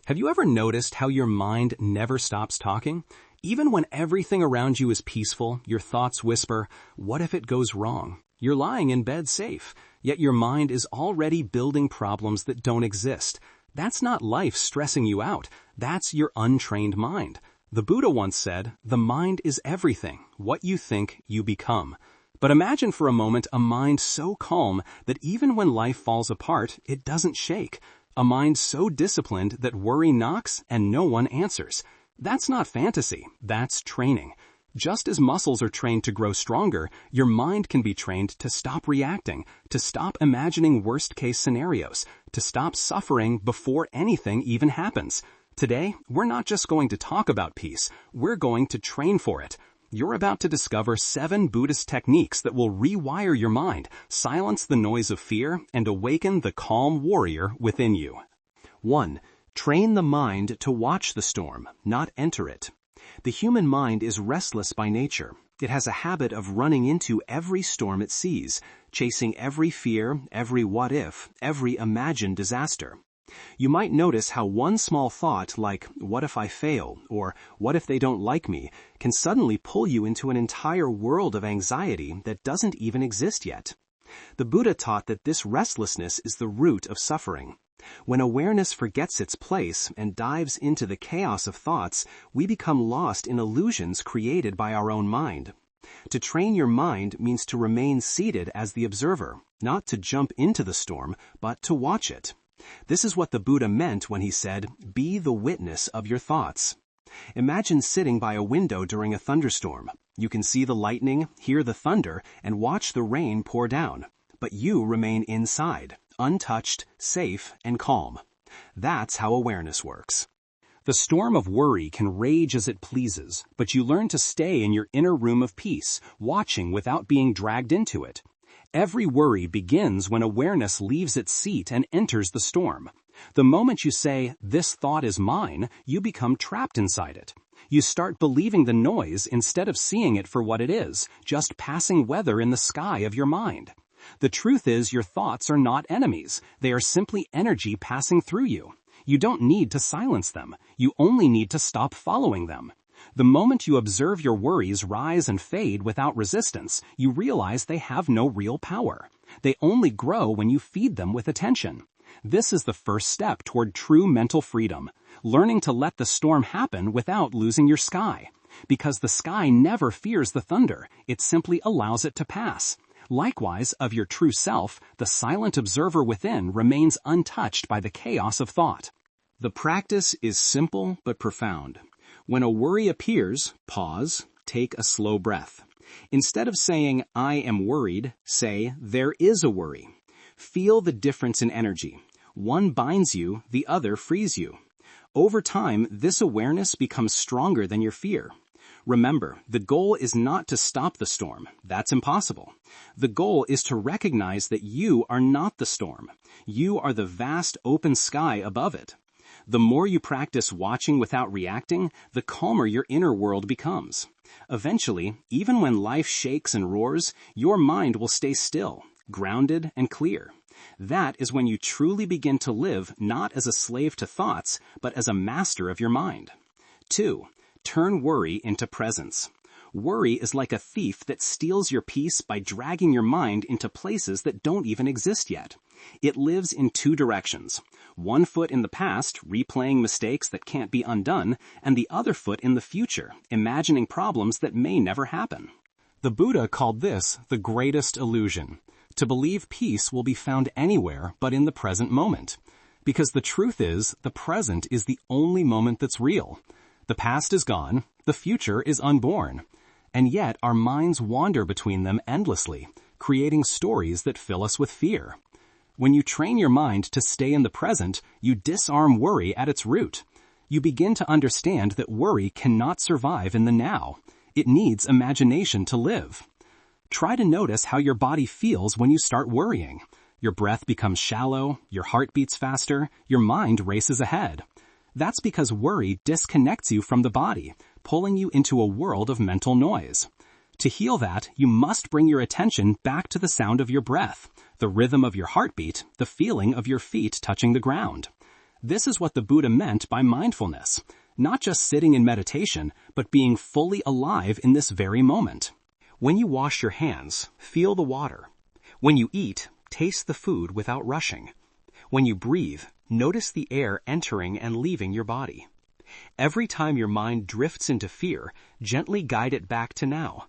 Have you ever noticed how your mind never stops talking? Even when everything around you is peaceful, your thoughts whisper, "What if it goes wrong?" You're lying in bed safe, yet your mind is already building problems that don't exist. That's not life stressing you out. That's your untrained mind. The Buddha once said, "The mind is everything. What you think, you become." But imagine for a moment a mind so calm that even when life falls apart, it doesn't shake. A mind so disciplined that worry knocks and no one answers. That's not fantasy, that's training. Just as muscles are trained to grow stronger, your mind can be trained to stop reacting, to stop imagining worst-case scenarios, to stop suffering before anything even happens. Today, we're not just going to talk about peace, we're going to train for it. You're about to discover 7 Buddhist techniques that will rewire your mind, silence the noise of fear, and awaken the calm warrior within you. 1. Train the mind to watch the storm, not enter it. The human mind is restless by nature. It has a habit of running into every storm it sees, chasing every fear, every what if, every imagined disaster. You might notice how one small thought like, "What if I fail?" or "What if they don't like me?" can suddenly pull you into an entire world of anxiety that doesn't even exist yet. The Buddha taught that this restlessness is the root of suffering. When awareness forgets its place and dives into the chaos of thoughts, we become lost in illusions created by our own mind. To train your mind means to remain seated as the observer, not to jump into the storm, but to watch it. This is what the Buddha meant when he said, "Be the witness of your thoughts." Imagine sitting by a window during a thunderstorm. You can see the lightning, hear the thunder, and watch the rain pour down. But you remain inside, untouched, safe, and calm. That's how awareness works. The storm of worry can rage as it pleases, but you learn to stay in your inner room of peace, watching without being dragged into it. Every worry begins when awareness leaves its seat and enters the storm. The moment you say, "This thought is mine," you become trapped inside it. You start believing the noise instead of seeing it for what it is, just passing weather in the sky of your mind. The truth is your thoughts are not enemies. They are simply energy passing through you. You don't need to silence them. You only need to stop following them. The moment you observe your worries rise and fade without resistance, you realize they have no real power. They only grow when you feed them with attention. This is the first step toward true mental freedom, learning to let the storm happen without losing your sky. Because the sky never fears the thunder, it simply allows it to pass. Likewise, of your true self, the silent observer within remains untouched by the chaos of thought. The practice is simple but profound. When a worry appears, pause, take a slow breath. Instead of saying, "I am worried," say, "There is a worry." Feel the difference in energy. One binds you, the other frees you. Over time, this awareness becomes stronger than your fear. Remember, the goal is not to stop the storm. That's impossible. The goal is to recognize that you are not the storm. You are the vast open sky above it. The more you practice watching without reacting, the calmer your inner world becomes. Eventually, even when life shakes and roars, your mind will stay still, grounded, and clear. That is when you truly begin to live not as a slave to thoughts, but as a master of your mind. 2. Turn worry into presence. Worry is like a thief that steals your peace by dragging your mind into places that don't even exist yet. It lives in 2 directions. One foot in the past, replaying mistakes that can't be undone, and the other foot in the future, imagining problems that may never happen. The Buddha called this the greatest illusion, to believe peace will be found anywhere but in the present moment. Because the truth is, the present is the only moment that's real. The past is gone, the future is unborn. And yet our minds wander between them endlessly, creating stories that fill us with fear. When you train your mind to stay in the present, you disarm worry at its root. You begin to understand that worry cannot survive in the now. It needs imagination to live. Try to notice how your body feels when you start worrying. Your breath becomes shallow, your heart beats faster, your mind races ahead. That's because worry disconnects you from the body, pulling you into a world of mental noise. To heal that, you must bring your attention back to the sound of your breath, the rhythm of your heartbeat, the feeling of your feet touching the ground. This is what the Buddha meant by mindfulness, not just sitting in meditation, but being fully alive in this very moment. When you wash your hands, feel the water. When you eat, taste the food without rushing. When you breathe, notice the air entering and leaving your body. Every time your mind drifts into fear, gently guide it back to now.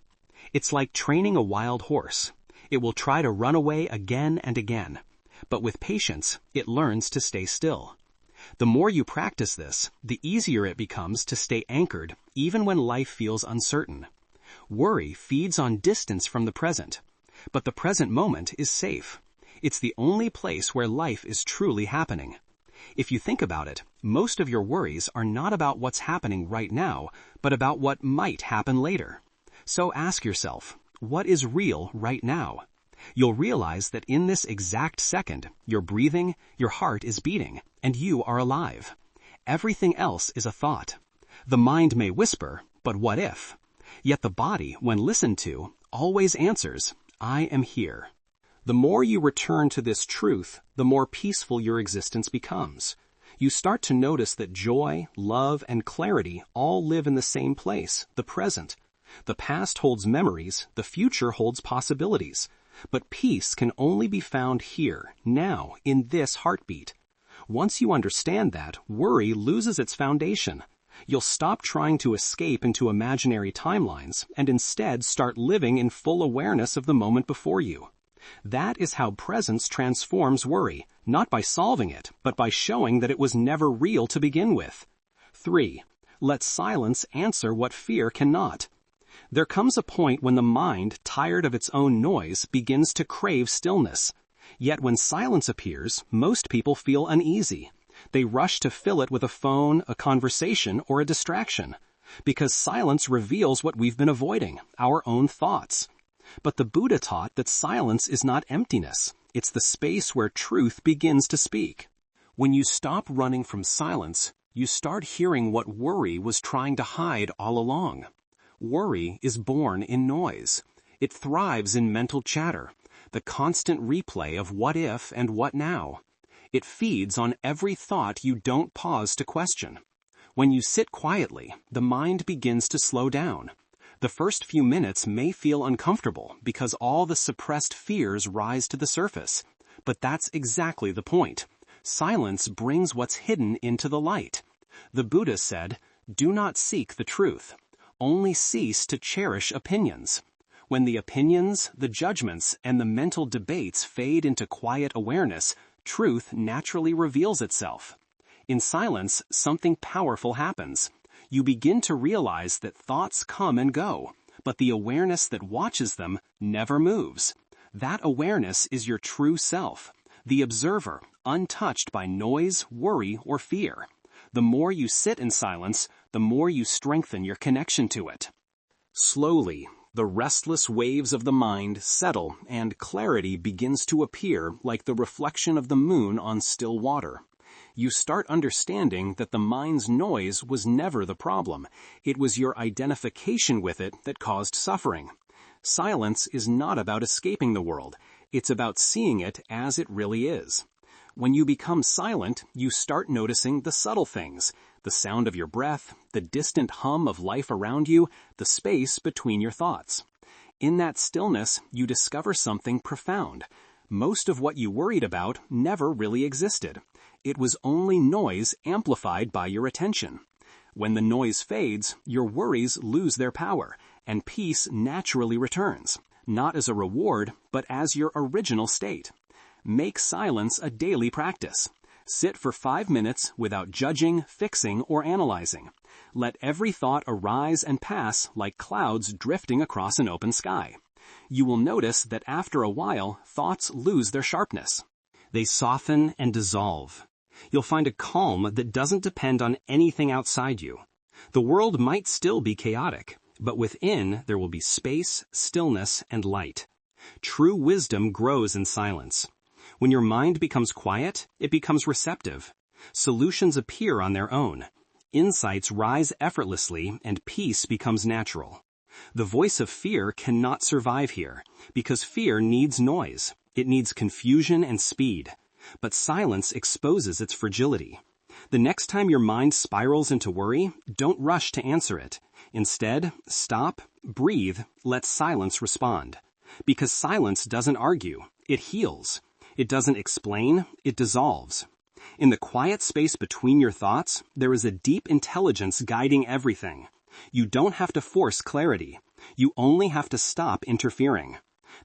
It's like training a wild horse. It will try to run away again and again, but with patience, it learns to stay still. The more you practice this, the easier it becomes to stay anchored even when life feels uncertain. Worry feeds on distance from the present, but the present moment is safe. It's the only place where life is truly happening. If you think about it, most of your worries are not about what's happening right now, but about what might happen later. So ask yourself, what is real right now? You'll realize that in this exact second, you're breathing, your heart is beating, and you are alive. Everything else is a thought. The mind may whisper, but what if? Yet the body, when listened to, always answers, I am here. The more you return to this truth, the more peaceful your existence becomes. You start to notice that joy, love, and clarity all live in the same place, the present. The past holds memories, the future holds possibilities. But peace can only be found here, now, in this heartbeat. Once you understand that, worry loses its foundation. You'll stop trying to escape into imaginary timelines and instead start living in full awareness of the moment before you. That is how presence transforms worry, not by solving it, but by showing that it was never real to begin with. 3. Let silence answer what fear cannot. There comes a point when the mind, tired of its own noise, begins to crave stillness. Yet when silence appears, most people feel uneasy. They rush to fill it with a phone, a conversation, or a distraction. Because silence reveals what we've been avoiding, our own thoughts. But the Buddha taught that silence is not emptiness. It's the space where truth begins to speak. When you stop running from silence, you start hearing what worry was trying to hide all along. Worry is born in noise. It thrives in mental chatter, the constant replay of what if and what now. It feeds on every thought you don't pause to question. When you sit quietly, the mind begins to slow down. The first few minutes may feel uncomfortable because all the suppressed fears rise to the surface. But that's exactly the point. Silence brings what's hidden into the light. The Buddha said, "Do not seek the truth. Only cease to cherish opinions." When the opinions, the judgments, and the mental debates fade into quiet awareness, truth naturally reveals itself. In silence, something powerful happens. You begin to realize that thoughts come and go, but the awareness that watches them never moves. That awareness is your true self, the observer, untouched by noise, worry, or fear. The more you sit in silence, the more you strengthen your connection to it. Slowly, the restless waves of the mind settle and clarity begins to appear like the reflection of the moon on still water. You start understanding that the mind's noise was never the problem. It was your identification with it that caused suffering. Silence is not about escaping the world. It's about seeing it as it really is. When you become silent, you start noticing the subtle things, the sound of your breath, the distant hum of life around you, the space between your thoughts. In that stillness, you discover something profound. Most of what you worried about never really existed. It was only noise amplified by your attention. When the noise fades, your worries lose their power, and peace naturally returns, not as a reward, but as your original state. Make silence a daily practice. Sit for 5 minutes without judging, fixing, or analyzing. Let every thought arise and pass like clouds drifting across an open sky. You will notice that after a while, thoughts lose their sharpness. They soften and dissolve. You'll find a calm that doesn't depend on anything outside you. The world might still be chaotic, but within there will be space, stillness, and light. True wisdom grows in silence. When your mind becomes quiet, it becomes receptive. Solutions appear on their own. Insights rise effortlessly, and peace becomes natural. The voice of fear cannot survive here, because fear needs noise. It needs confusion and speed. But silence exposes its fragility. The next time your mind spirals into worry, don't rush to answer it. Instead, stop, breathe, let silence respond. Because silence doesn't argue, it heals. It doesn't explain, it dissolves. In the quiet space between your thoughts, there is a deep intelligence guiding everything. You don't have to force clarity. You only have to stop interfering.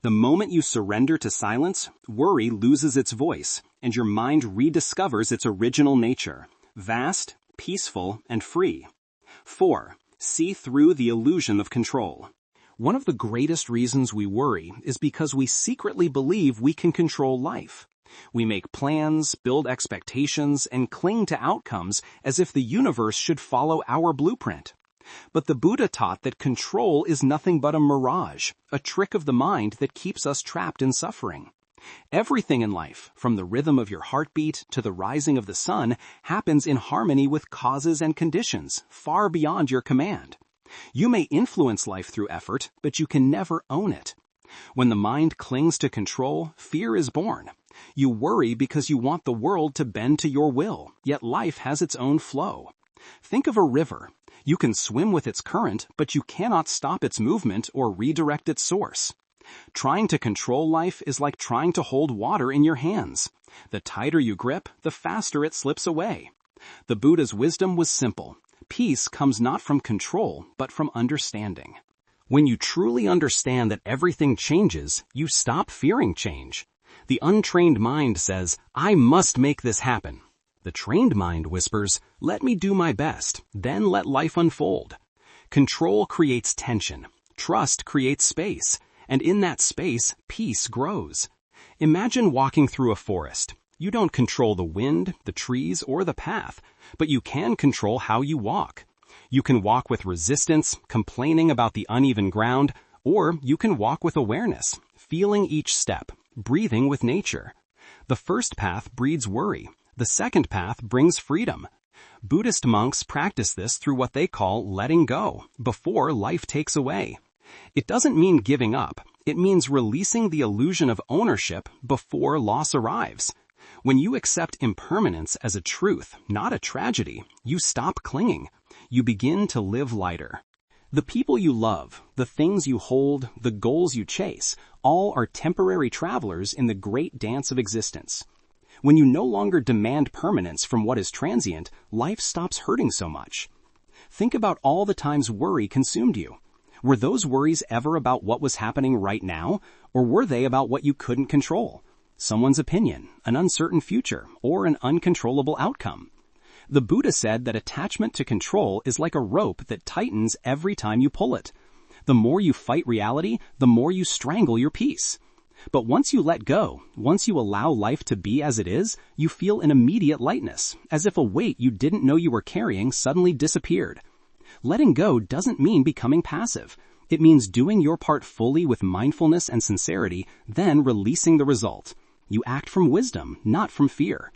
The moment you surrender to silence, worry loses its voice, and your mind rediscovers its original nature, vast, peaceful, and free. 4. See through the illusion of control. One of the greatest reasons we worry is because we secretly believe we can control life. We make plans, build expectations, and cling to outcomes as if the universe should follow our blueprint. But the Buddha taught that control is nothing but a mirage, a trick of the mind that keeps us trapped in suffering. Everything in life, from the rhythm of your heartbeat to the rising of the sun, happens in harmony with causes and conditions, far beyond your command. You may influence life through effort, but you can never own it. When the mind clings to control, fear is born. You worry because you want the world to bend to your will, yet life has its own flow. Think of a river. You can swim with its current, but you cannot stop its movement or redirect its source. Trying to control life is like trying to hold water in your hands. The tighter you grip, the faster it slips away. The Buddha's wisdom was simple. Peace comes not from control, but from understanding. When you truly understand that everything changes, you stop fearing change. The untrained mind says, "I must make this happen." The trained mind whispers, "Let me do my best, then let life unfold." Control creates tension. Trust creates space. And in that space, peace grows. Imagine walking through a forest. You don't control the wind, the trees, or the path, but you can control how you walk. You can walk with resistance, complaining about the uneven ground, or you can walk with awareness, feeling each step, breathing with nature. The first path breeds worry. The second path brings freedom. Buddhist monks practice this through what they call letting go, before life takes away. It doesn't mean giving up. It means releasing the illusion of ownership before loss arrives. When you accept impermanence as a truth, not a tragedy, you stop clinging. You begin to live lighter. The people you love, the things you hold, the goals you chase, all are temporary travelers in the great dance of existence. When you no longer demand permanence from what is transient, life stops hurting so much. Think about all the times worry consumed you. Were those worries ever about what was happening right now, or were they about what you couldn't control? Someone's opinion, an uncertain future, or an uncontrollable outcome? The Buddha said that attachment to control is like a rope that tightens every time you pull it. The more you fight reality, the more you strangle your peace. But once you let go, once you allow life to be as it is, you feel an immediate lightness, as if a weight you didn't know you were carrying suddenly disappeared. Letting go doesn't mean becoming passive. It means doing your part fully with mindfulness and sincerity, then releasing the result. You act from wisdom, not from fear.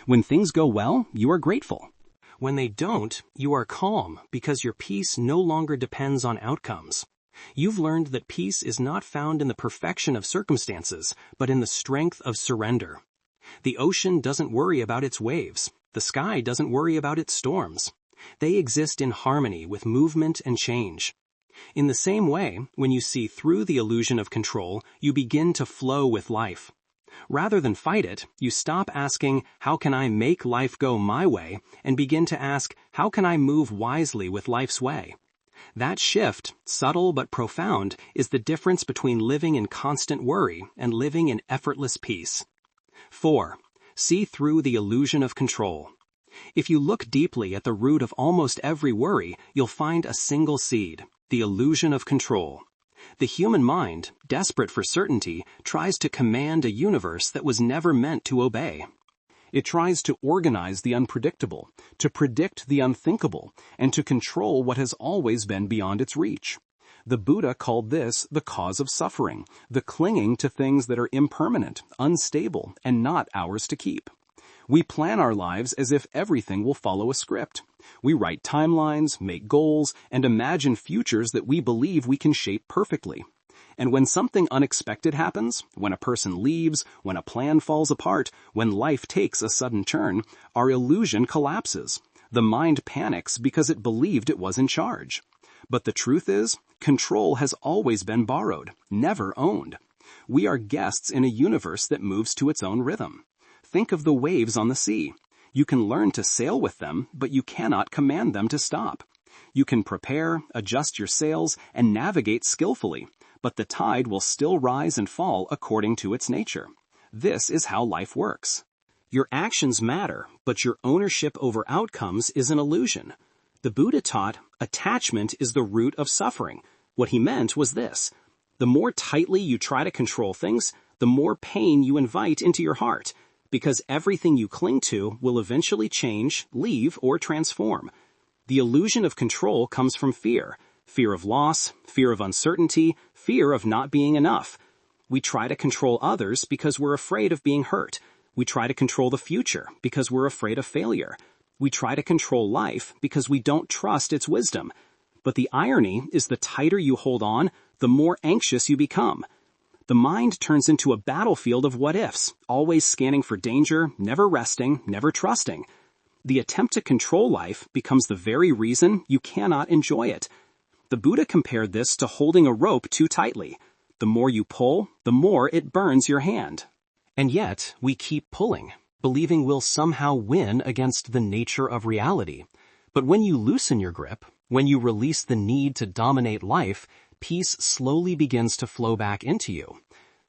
When things go well, you are grateful. When they don't, you are calm because your peace no longer depends on outcomes. You've learned that peace is not found in the perfection of circumstances, but in the strength of surrender. The ocean doesn't worry about its waves. The sky doesn't worry about its storms. They exist in harmony with movement and change. In the same way, when you see through the illusion of control, you begin to flow with life. Rather than fight it, you stop asking, "How can I make life go my way?" and begin to ask, "How can I move wisely with life's way?" That shift, subtle but profound, is the difference between living in constant worry and living in effortless peace. 4. See through the illusion of control. If you look deeply at the root of almost every worry, you'll find a single seed, the illusion of control. The human mind, desperate for certainty, tries to command a universe that was never meant to obey. It tries to organize the unpredictable, to predict the unthinkable, and to control what has always been beyond its reach. The Buddha called this the cause of suffering, the clinging to things that are impermanent, unstable, and not ours to keep. We plan our lives as if everything will follow a script. We write timelines, make goals, and imagine futures that we believe we can shape perfectly. And when something unexpected happens, when a person leaves, when a plan falls apart, when life takes a sudden turn, our illusion collapses. The mind panics because it believed it was in charge. But the truth is, control has always been borrowed, never owned. We are guests in a universe that moves to its own rhythm. Think of the waves on the sea. You can learn to sail with them, but you cannot command them to stop. You can prepare, adjust your sails, and navigate skillfully, but the tide will still rise and fall according to its nature. This is how life works. Your actions matter, but your ownership over outcomes is an illusion. The Buddha taught, attachment is the root of suffering. What he meant was this: the more tightly you try to control things, the more pain you invite into your heart, because everything you cling to will eventually change, leave, or transform. The illusion of control comes from fear. Fear of loss, fear of uncertainty, fear of not being enough. We try to control others because we're afraid of being hurt. We try to control the future because we're afraid of failure. We try to control life because we don't trust its wisdom. But the irony is the tighter you hold on, the more anxious you become. The mind turns into a battlefield of what-ifs, always scanning for danger, never resting, never trusting. The attempt to control life becomes the very reason you cannot enjoy it. The Buddha compared this to holding a rope too tightly. The more you pull, the more it burns your hand. And yet, we keep pulling, believing we'll somehow win against the nature of reality. But when you loosen your grip, when you release the need to dominate life, peace slowly begins to flow back into you.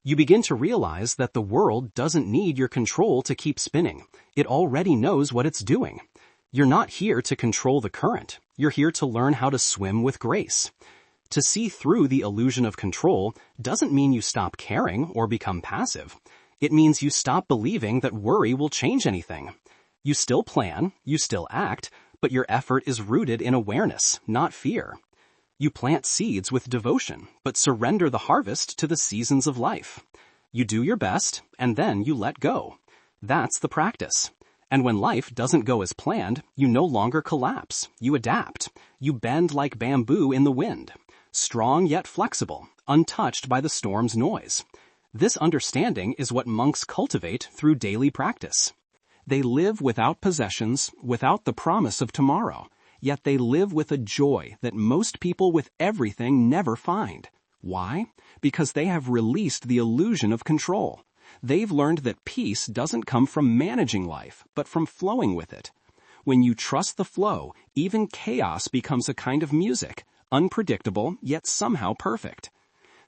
You begin to realize that the world doesn't need your control to keep spinning. It already knows what it's doing. You're not here to control the current. You're here to learn how to swim with grace. To see through the illusion of control doesn't mean you stop caring or become passive. It means you stop believing that worry will change anything. You still plan, you still act, but your effort is rooted in awareness, not fear. You plant seeds with devotion, but surrender the harvest to the seasons of life. You do your best, and then you let go. That's the practice. And when life doesn't go as planned, you no longer collapse. You adapt. You bend like bamboo in the wind. Strong yet flexible, untouched by the storm's noise. This understanding is what monks cultivate through daily practice. They live without possessions, without the promise of tomorrow. Yet they live with a joy that most people with everything never find. Why? Because they have released the illusion of control. They've learned that peace doesn't come from managing life, but from flowing with it. When you trust the flow, even chaos becomes a kind of music, unpredictable, yet somehow perfect.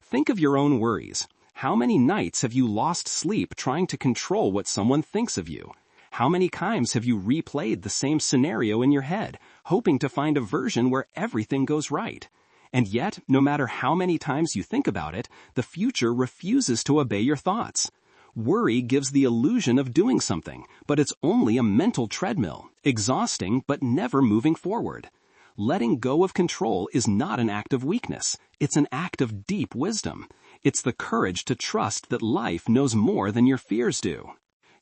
Think of your own worries. How many nights have you lost sleep trying to control what someone thinks of you? How many times have you replayed the same scenario in your head, hoping to find a version where everything goes right? And yet, no matter how many times you think about it, the future refuses to obey your thoughts. Worry gives the illusion of doing something, but it's only a mental treadmill, exhausting but never moving forward. Letting go of control is not an act of weakness. It's an act of deep wisdom. It's the courage to trust that life knows more than your fears do.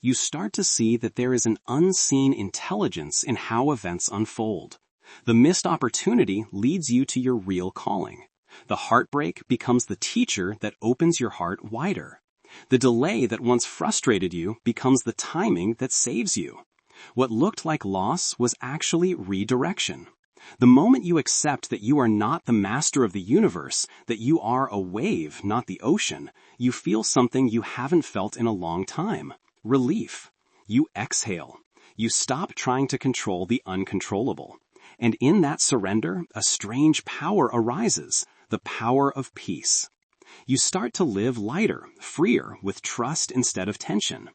You start to see that there is an unseen intelligence in how events unfold. The missed opportunity leads you to your real calling. The heartbreak becomes the teacher that opens your heart wider. The delay that once frustrated you becomes the timing that saves you. What looked like loss was actually redirection. The moment you accept that you are not the master of the universe, that you are a wave, not the ocean, you feel something you haven't felt in a long time. Relief. You exhale. You stop trying to control the uncontrollable. And in that surrender, a strange power arises, the power of peace. You start to live lighter, freer, with trust instead of tension.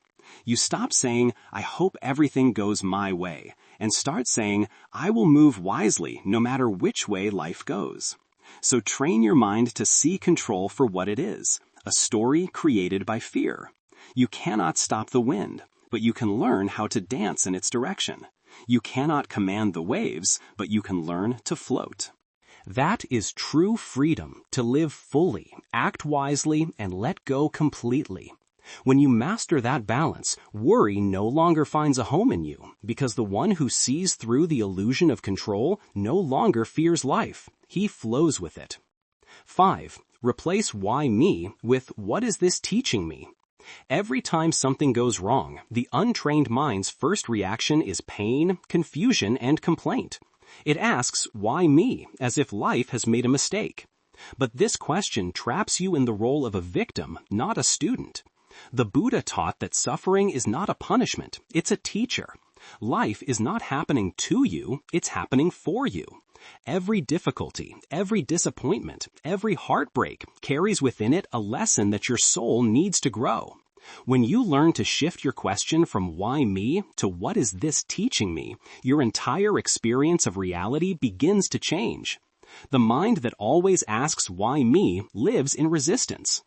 You stop saying, I hope everything goes my way, and start saying, I will move wisely no matter which way life goes. So train your mind to see control for what it is, a story created by fear. You cannot stop the wind, but you can learn how to dance in its direction. You cannot command the waves, but you can learn to float. That is true freedom, to live fully, act wisely, and let go completely. When you master that balance, worry no longer finds a home in you, because the one who sees through the illusion of control no longer fears life. He flows with it. 5. Replace why me with what is this teaching me? Every time something goes wrong, the untrained mind's first reaction is pain, confusion, and complaint. It asks, why me, as if life has made a mistake. But this question traps you in the role of a victim, not a student. The Buddha taught that suffering is not a punishment, it's a teacher. Life is not happening to you, it's happening for you. Every difficulty, every disappointment, every heartbreak carries within it a lesson that your soul needs to grow. When you learn to shift your question from why me to what is this teaching me, your entire experience of reality begins to change. The mind that always asks why me lives in resistance.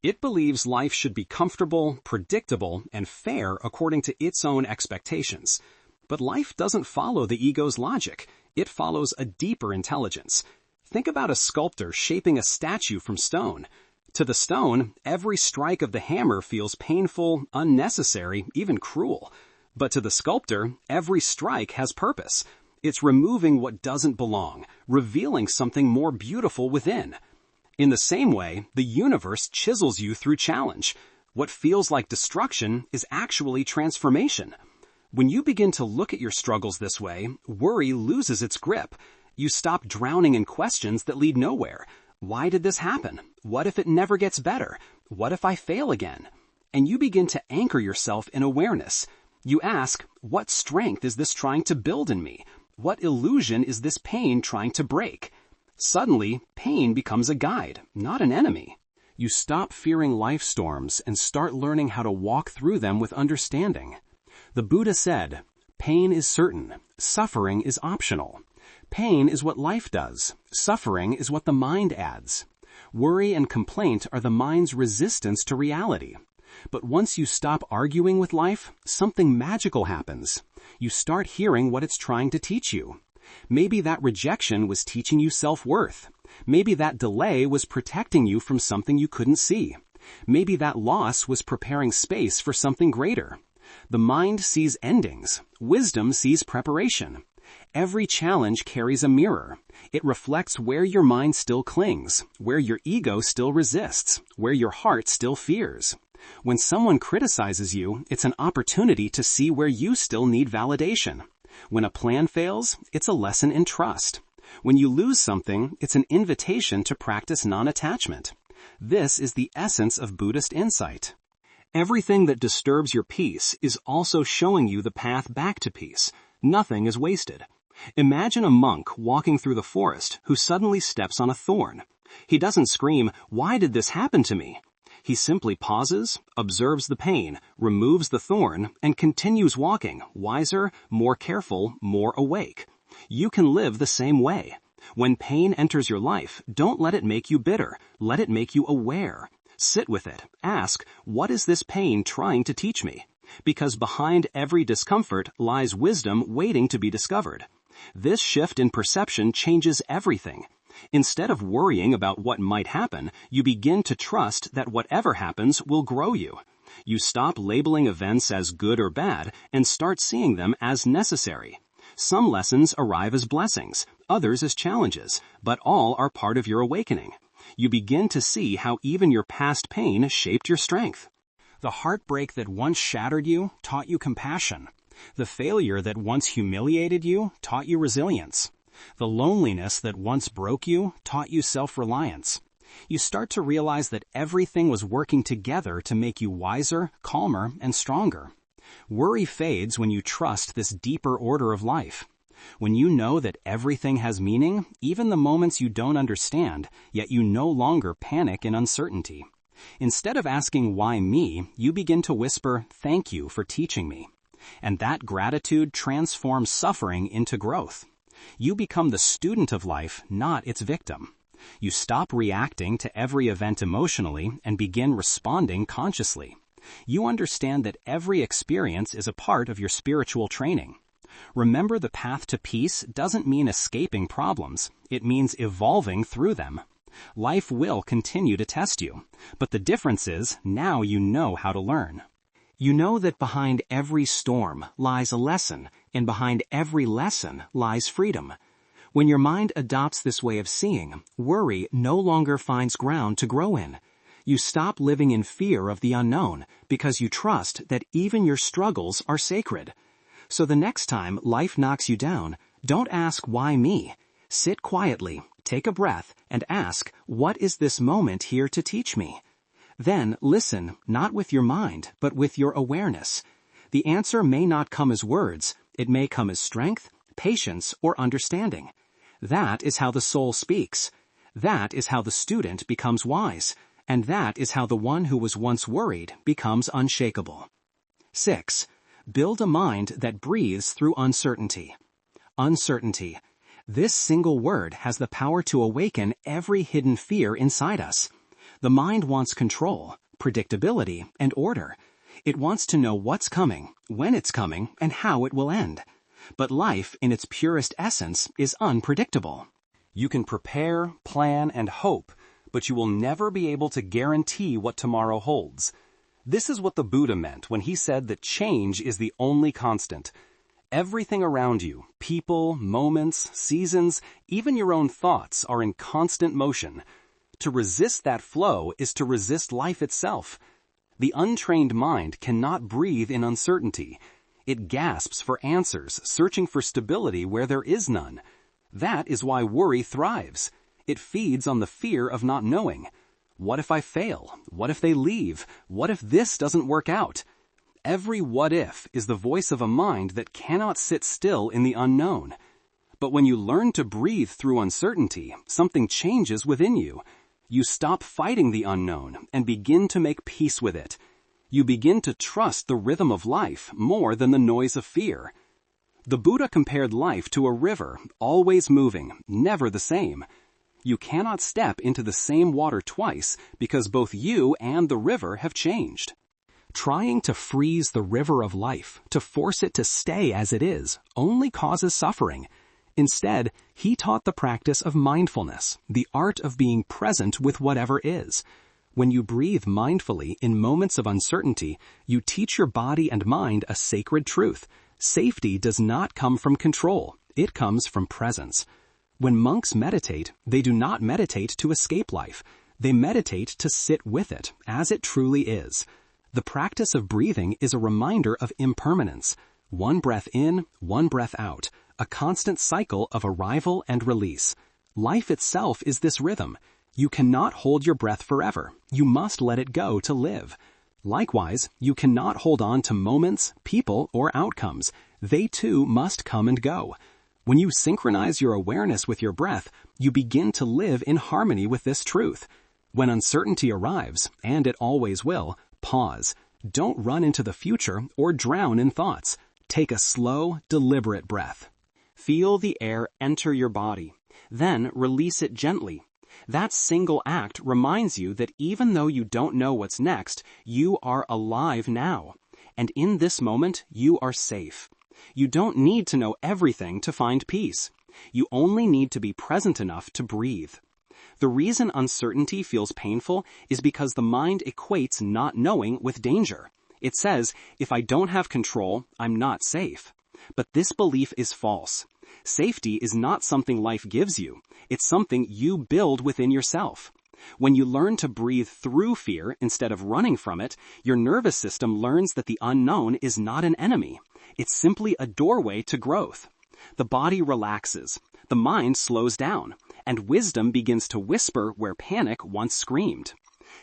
It believes life should be comfortable, predictable, and fair according to its own expectations. But life doesn't follow the ego's logic. It follows a deeper intelligence. Think about a sculptor shaping a statue from stone. To the stone, every strike of the hammer feels painful, unnecessary, even cruel. But to the sculptor, every strike has purpose. It's removing what doesn't belong, revealing something more beautiful within. In the same way, the universe chisels you through challenge. What feels like destruction is actually transformation. When you begin to look at your struggles this way, worry loses its grip. You stop drowning in questions that lead nowhere. Why did this happen? What if it never gets better? What if I fail again? And you begin to anchor yourself in awareness. You ask, what strength is this trying to build in me? What illusion is this pain trying to break? Suddenly, pain becomes a guide, not an enemy. You stop fearing life storms and start learning how to walk through them with understanding. The Buddha said, pain is certain, suffering is optional. Pain is what life does, suffering is what the mind adds. Worry and complaint are the mind's resistance to reality. But once you stop arguing with life, something magical happens. You start hearing what it's trying to teach you. Maybe that rejection was teaching you self-worth. Maybe that delay was protecting you from something you couldn't see. Maybe that loss was preparing space for something greater. The mind sees endings. Wisdom sees preparation. Every challenge carries a mirror. It reflects where your mind still clings, where your ego still resists, where your heart still fears. When someone criticizes you, it's an opportunity to see where you still need validation. When a plan fails, it's a lesson in trust. When you lose something, it's an invitation to practice non-attachment. This is the essence of Buddhist insight. Everything that disturbs your peace is also showing you the path back to peace. Nothing is wasted. Imagine a monk walking through the forest who suddenly steps on a thorn. He doesn't scream, "Why did this happen to me?" He simply pauses, observes the pain, removes the thorn, and continues walking, wiser, more careful, more awake. You can live the same way. When pain enters your life, don't let it make you bitter. Let it make you aware. Sit with it. Ask, what is this pain trying to teach me? Because behind every discomfort lies wisdom waiting to be discovered. This shift in perception changes everything. Instead of worrying about what might happen, you begin to trust that whatever happens will grow you. You stop labeling events as good or bad and start seeing them as necessary. Some lessons arrive as blessings, others as challenges, but all are part of your awakening. You begin to see how even your past pain shaped your strength. The heartbreak that once shattered you taught you compassion. The failure that once humiliated you taught you resilience. The loneliness that once broke you taught you self-reliance. You start to realize that everything was working together to make you wiser, calmer, and stronger. Worry fades when you trust this deeper order of life. When you know that everything has meaning, even the moments you don't understand, yet you no longer panic in uncertainty. Instead of asking why me, you begin to whisper, thank you for teaching me. And that gratitude transforms suffering into growth. You become the student of life, not its victim. You stop reacting to every event emotionally and begin responding consciously. You understand that every experience is a part of your spiritual training. Remember, the path to peace doesn't mean escaping problems. It means evolving through them. Life will continue to test you, but the difference is now you know how to learn. You know that behind every storm lies a lesson, and behind every lesson lies freedom. When your mind adopts this way of seeing, worry no longer finds ground to grow in. You stop living in fear of the unknown because you trust that even your struggles are sacred. So the next time life knocks you down, don't ask, "Why me?" Sit quietly, take a breath, and ask, "What is this moment here to teach me?" Then listen, not with your mind, but with your awareness. The answer may not come as words. It may come as strength, patience, or understanding. That is how the soul speaks. That is how the student becomes wise. And that is how the one who was once worried becomes unshakable. 6. Build a mind that breathes through uncertainty. Uncertainty. This single word has the power to awaken every hidden fear inside us. The mind wants control, predictability, and order. It wants to know what's coming, when it's coming, and how it will end. But life, in its purest essence, is unpredictable. You can prepare, plan, and hope, but you will never be able to guarantee what tomorrow holds. This is what the Buddha meant when he said that change is the only constant. Everything around you, people, moments, seasons, even your own thoughts are in constant motion. To resist that flow is to resist life itself. The untrained mind cannot breathe in uncertainty. It gasps for answers, searching for stability where there is none. That is why worry thrives. It feeds on the fear of not knowing. What if I fail? What if they leave? What if this doesn't work out? Every what if is the voice of a mind that cannot sit still in the unknown. But when you learn to breathe through uncertainty, something changes within you. You stop fighting the unknown and begin to make peace with it. You begin to trust the rhythm of life more than the noise of fear. The Buddha compared life to a river, always moving, never the same. You cannot step into the same water twice because both you and the river have changed. Trying to freeze the river of life, to force it to stay as it is, only causes suffering. Instead, he taught the practice of mindfulness, the art of being present with whatever is. When you breathe mindfully in moments of uncertainty, you teach your body and mind a sacred truth. Safety does not come from control. It comes from presence. When monks meditate, they do not meditate to escape life. They meditate to sit with it, as it truly is. The practice of breathing is a reminder of impermanence. One breath in, one breath out, a constant cycle of arrival and release. Life itself is this rhythm. You cannot hold your breath forever. You must let it go to live. Likewise, you cannot hold on to moments, people, or outcomes. They too must come and go. When you synchronize your awareness with your breath, you begin to live in harmony with this truth. When uncertainty arrives, and it always will, pause. Don't run into the future or drown in thoughts. Take a slow, deliberate breath. Feel the air enter your body. Then release it gently. That single act reminds you that even though you don't know what's next, you are alive now. And in this moment, you are safe. You don't need to know everything to find peace. You only need to be present enough to breathe. The reason uncertainty feels painful is because the mind equates not knowing with danger. It says, if I don't have control, I'm not safe. But this belief is false. Safety is not something life gives you. It's something you build within yourself. When you learn to breathe through fear instead of running from it, your nervous system learns that the unknown is not an enemy. It's simply a doorway to growth. The body relaxes, the mind slows down, and wisdom begins to whisper where panic once screamed.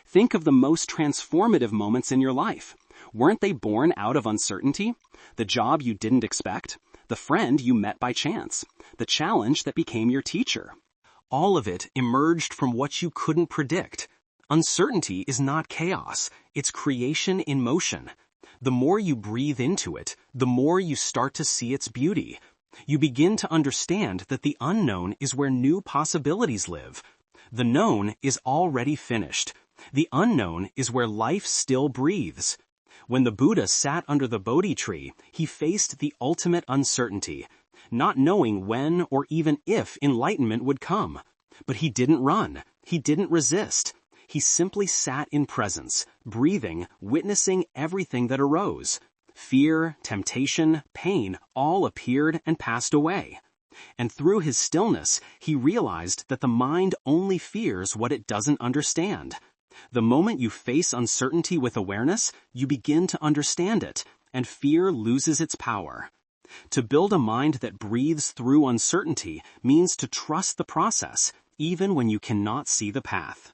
Think of the most transformative moments in your life. Weren't they born out of uncertainty? The job you didn't expect? The friend you met by chance? The challenge that became your teacher? All of it emerged from what you couldn't predict. Uncertainty is not chaos. It's creation in motion. The more you breathe into it, the more you start to see its beauty. You begin to understand that the unknown is where new possibilities live. The known is already finished. The unknown is where life still breathes. When the Buddha sat under the Bodhi tree, he faced the ultimate uncertainty, not knowing when or even if enlightenment would come. But he didn't run. He didn't resist. He simply sat in presence, breathing, witnessing everything that arose. Fear, temptation, pain all appeared and passed away. And through his stillness, he realized that the mind only fears what it doesn't understand. The moment you face uncertainty with awareness, you begin to understand it, and fear loses its power. To build a mind that breathes through uncertainty means to trust the process, even when you cannot see the path.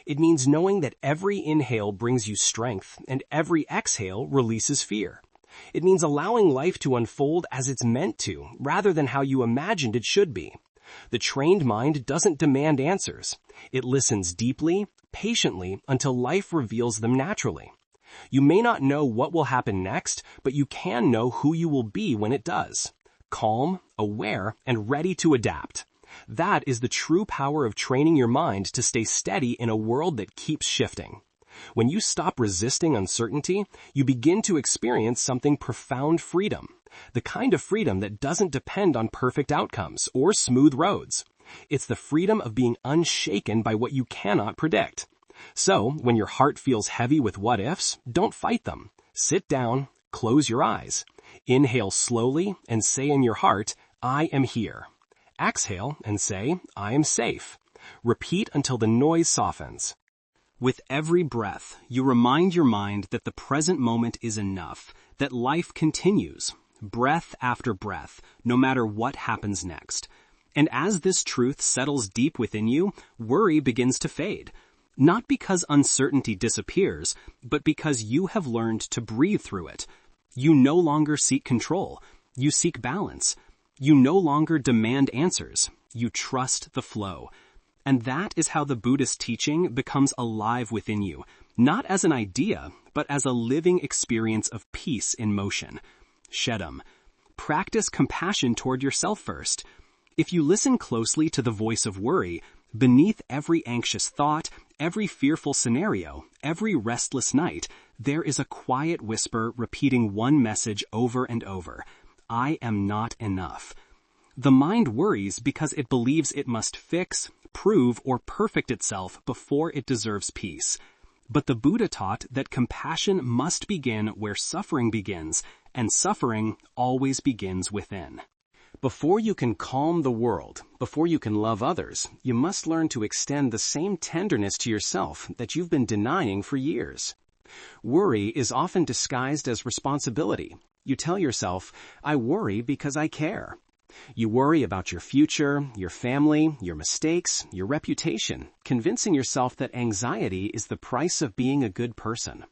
It means knowing that every inhale brings you strength, and every exhale releases fear. It means allowing life to unfold as it's meant to, rather than how you imagined it should be. The trained mind doesn't demand answers. It listens deeply, patiently, until life reveals them naturally. You may not know what will happen next, but you can know who you will be when it does. Calm, aware, and ready to adapt. That is the true power of training your mind to stay steady in a world that keeps shifting. When you stop resisting uncertainty, you begin to experience something profound freedom. The kind of freedom that doesn't depend on perfect outcomes or smooth roads. It's the freedom of being unshaken by what you cannot predict. So, when your heart feels heavy with what-ifs, don't fight them. Sit down, close your eyes. Inhale slowly and say in your heart, I am here. Exhale and say, I am safe. Repeat until the noise softens. With every breath, you remind your mind that the present moment is enough, that life continues, breath after breath, no matter what happens next. And as this truth settles deep within you, worry begins to fade. Not because uncertainty disappears, but because you have learned to breathe through it. You no longer seek control. You seek balance. You no longer demand answers. You trust the flow. And that is how the Buddhist teaching becomes alive within you, not as an idea, but as a living experience of peace in motion. Sheddam. Practice compassion toward yourself first. If you listen closely to the voice of worry, beneath every anxious thought, every fearful scenario, every restless night, there is a quiet whisper repeating one message over and over. I am not enough. The mind worries because it believes it must fix, prove, or perfect itself before it deserves peace. But the Buddha taught that compassion must begin where suffering begins, and suffering always begins within. Before you can calm the world, before you can love others, you must learn to extend the same tenderness to yourself that you've been denying for years. Worry is often disguised as responsibility. You tell yourself, I worry because I care. You worry about your future, your family, your mistakes, your reputation, convincing yourself that anxiety is the price of being a good person.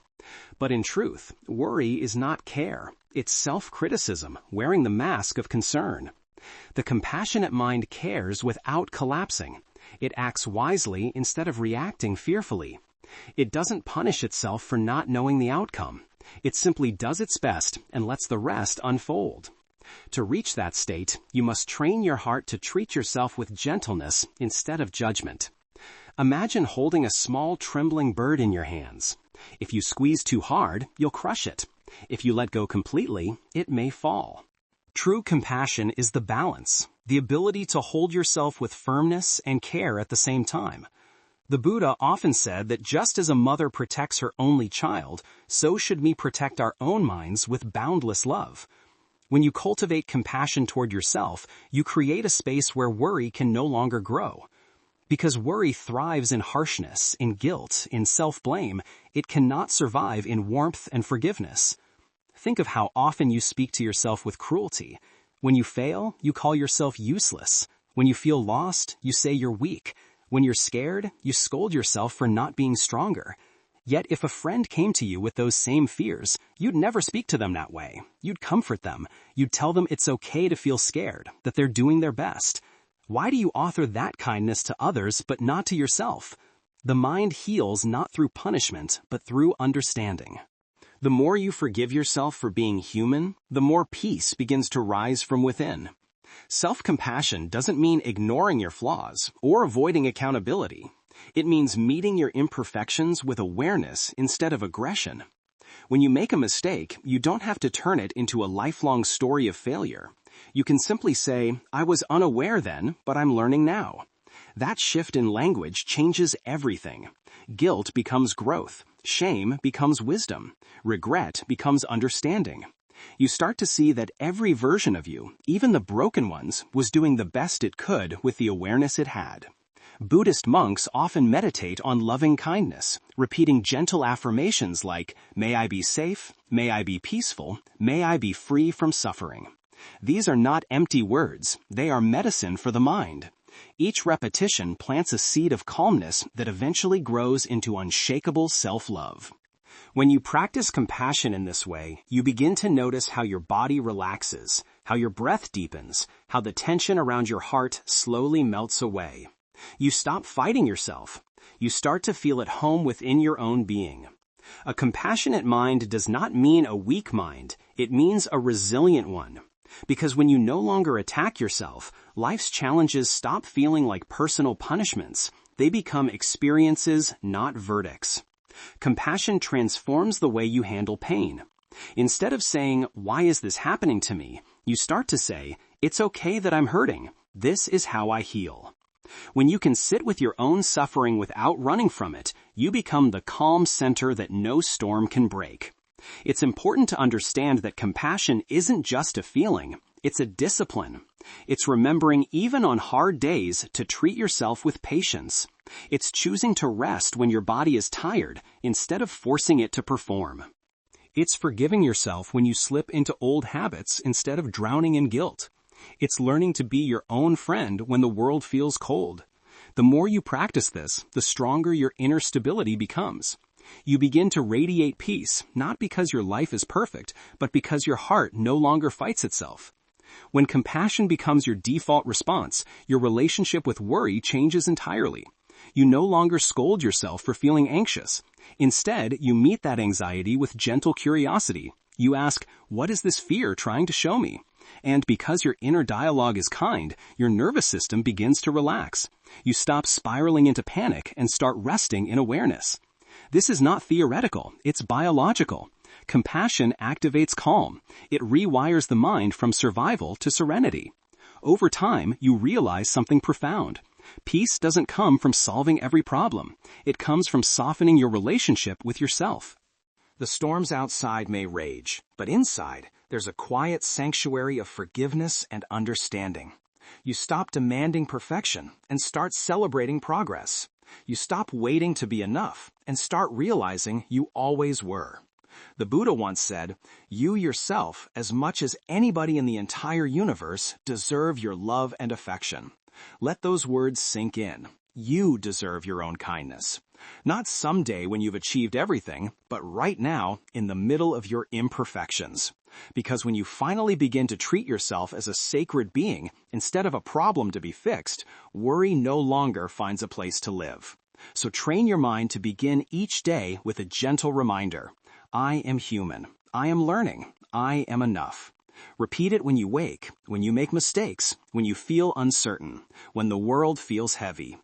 But in truth, worry is not care. It's self-criticism, wearing the mask of concern. The compassionate mind cares without collapsing. It acts wisely instead of reacting fearfully. It doesn't punish itself for not knowing the outcome. It simply does its best and lets the rest unfold. To reach that state, you must train your heart to treat yourself with gentleness instead of judgment. Imagine holding a small trembling bird in your hands. If you squeeze too hard, you'll crush it. If you let go completely, it may fall. True compassion is the balance, the ability to hold yourself with firmness and care at the same time. The Buddha often said that just as a mother protects her only child, so should we protect our own minds with boundless love. When you cultivate compassion toward yourself, you create a space where worry can no longer grow. Because worry thrives in harshness, in guilt, in self-blame, it cannot survive in warmth and forgiveness. Think of how often you speak to yourself with cruelty. When you fail, you call yourself useless. When you feel lost, you say you're weak. When you're scared, you scold yourself for not being stronger. Yet if a friend came to you with those same fears, you'd never speak to them that way. You'd comfort them. You'd tell them it's okay to feel scared, that they're doing their best. Why do you offer that kindness to others but not to yourself? The mind heals not through punishment, but through understanding. The more you forgive yourself for being human, the more peace begins to rise from within. Self-compassion doesn't mean ignoring your flaws or avoiding accountability. It means meeting your imperfections with awareness instead of aggression. When you make a mistake, you don't have to turn it into a lifelong story of failure. You can simply say, I was unaware then, but I'm learning now. That shift in language changes everything. Guilt becomes growth. Shame becomes wisdom. Regret becomes understanding. You start to see that every version of you, even the broken ones, was doing the best it could with the awareness it had. Buddhist monks often meditate on loving kindness, repeating gentle affirmations like, "May I be safe, may I be peaceful, may I be free from suffering." These are not empty words, they are medicine for the mind. Each repetition plants a seed of calmness that eventually grows into unshakable self-love. When you practice compassion in this way, you begin to notice how your body relaxes, how your breath deepens, how the tension around your heart slowly melts away. You stop fighting yourself. You start to feel at home within your own being. A compassionate mind does not mean a weak mind, it means a resilient one. Because when you no longer attack yourself, life's challenges stop feeling like personal punishments. They become experiences, not verdicts. Compassion transforms the way you handle pain. Instead of saying, "Why is this happening to me?" you start to say, "It's okay that I'm hurting. This is how I heal." When you can sit with your own suffering without running from it, you become the calm center that no storm can break. It's important to understand that compassion isn't just a feeling, it's a discipline. It's remembering even on hard days to treat yourself with patience. It's choosing to rest when your body is tired instead of forcing it to perform. It's forgiving yourself when you slip into old habits instead of drowning in guilt. It's learning to be your own friend when the world feels cold. The more you practice this, the stronger your inner stability becomes. You begin to radiate peace, not because your life is perfect, but because your heart no longer fights itself. When compassion becomes your default response, your relationship with worry changes entirely. You no longer scold yourself for feeling anxious. Instead, you meet that anxiety with gentle curiosity. You ask, "What is this fear trying to show me?" And because your inner dialogue is kind, your nervous system begins to relax. You stop spiraling into panic and start resting in awareness. This is not theoretical, it's biological. Compassion activates calm. It rewires the mind from survival to serenity. Over time, you realize something profound. Peace doesn't come from solving every problem. It comes from softening your relationship with yourself. The storms outside may rage, but inside, there's a quiet sanctuary of forgiveness and understanding. You stop demanding perfection and start celebrating progress. You stop waiting to be enough and start realizing you always were. The Buddha once said, "You yourself, as much as anybody in the entire universe, deserve your love and affection." Let those words sink in. You deserve your own kindness. Not someday when you've achieved everything, but right now in the middle of your imperfections. Because when you finally begin to treat yourself as a sacred being instead of a problem to be fixed, worry no longer finds a place to live. So train your mind to begin each day with a gentle reminder. I am human. I am learning. I am enough. Repeat it when you wake, when you make mistakes, when you feel uncertain, when the world feels heavy.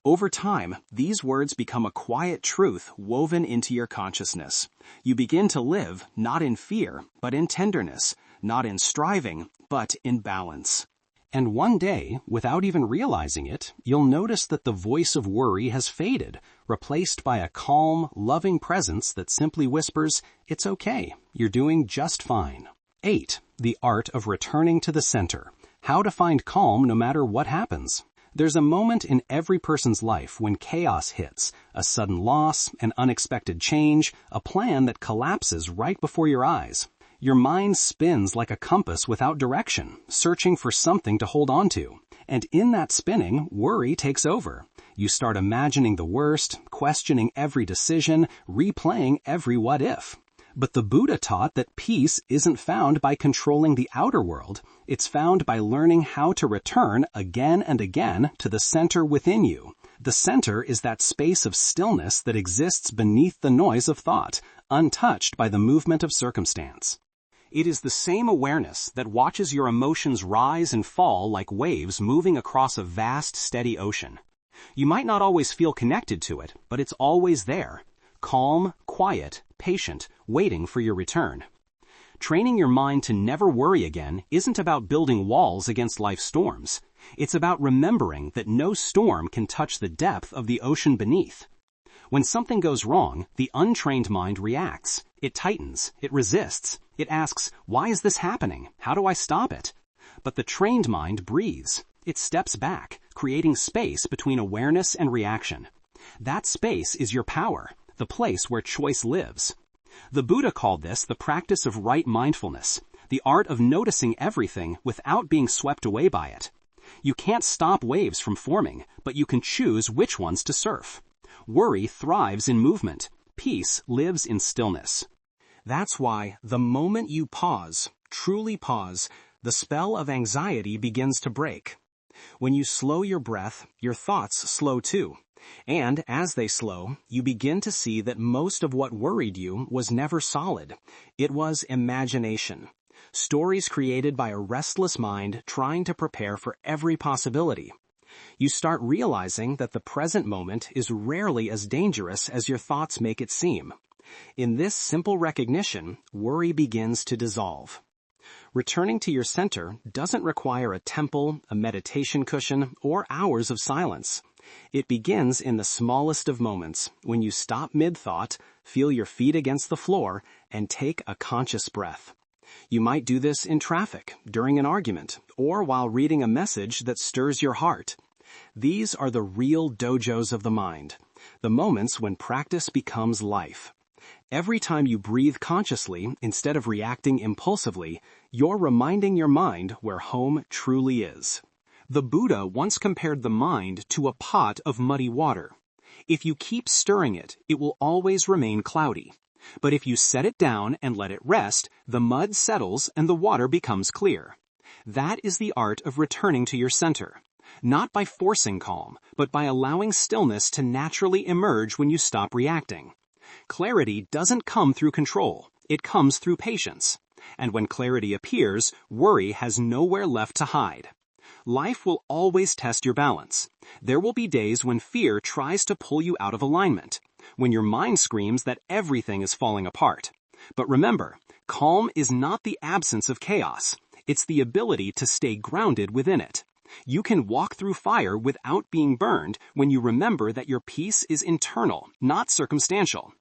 Over time, these words become a quiet truth woven into your consciousness. You begin to live not in fear, but in tenderness, not in striving, but in balance. And one day, without even realizing it, you'll notice that the voice of worry has faded, replaced by a calm, loving presence that simply whispers, "It's okay, you're doing just fine." 8. The art of returning to the center. How to find calm no matter what happens. There's a moment in every person's life when chaos hits, a sudden loss, an unexpected change, a plan that collapses right before your eyes. Your mind spins like a compass without direction, searching for something to hold on to. And in that spinning, worry takes over. You start imagining the worst, questioning every decision, replaying every what if. But the Buddha taught that peace isn't found by controlling the outer world. It's found by learning how to return again and again to the center within you. The center is that space of stillness that exists beneath the noise of thought, untouched by the movement of circumstance. It is the same awareness that watches your emotions rise and fall like waves moving across a vast, steady ocean. You might not always feel connected to it, but it's always there. Calm, quiet, patient, waiting for your return. Training your mind to never worry again isn't about building walls against life's storms. It's about remembering that no storm can touch the depth of the ocean beneath. When something goes wrong, the untrained mind reacts. It tightens, it resists, It asks, why is this happening? How do I stop it? But the trained mind breathes. It steps back, creating space between awareness and reaction. That space is your power, the place where choice lives. The Buddha called this the practice of right mindfulness, the art of noticing everything without being swept away by it. You can't stop waves from forming, but you can choose which ones to surf. Worry thrives in movement. Peace lives in stillness. That's why the moment you pause, truly pause, the spell of anxiety begins to break. When you slow your breath, your thoughts slow too. And as they slow, you begin to see that most of what worried you was never solid. It was imagination. Stories created by a restless mind trying to prepare for every possibility. You start realizing that the present moment is rarely as dangerous as your thoughts make it seem. In this simple recognition, worry begins to dissolve. Returning to your center doesn't require a temple, a meditation cushion, or hours of silence. It begins in the smallest of moments, when you stop mid-thought, feel your feet against the floor, and take a conscious breath. You might do this in traffic, during an argument, or while reading a message that stirs your heart. These are the real dojos of the mind, the moments when practice becomes life. Every time you breathe consciously instead of reacting impulsively, you're reminding your mind where home truly is. The Buddha once compared the mind to a pot of muddy water. If you keep stirring it, it will always remain cloudy. But if you set it down and let it rest, the mud settles and the water becomes clear. That is the art of returning to your center. Not by forcing calm, but by allowing stillness to naturally emerge when you stop reacting. Clarity doesn't come through control. It comes through patience. And when clarity appears, worry has nowhere left to hide. Life will always test your balance. There will be days when fear tries to pull you out of alignment, when your mind screams that everything is falling apart. But remember, calm is not the absence of chaos. It's the ability to stay grounded within it. You can walk through fire without being burned when you remember that your peace is internal, not circumstantial.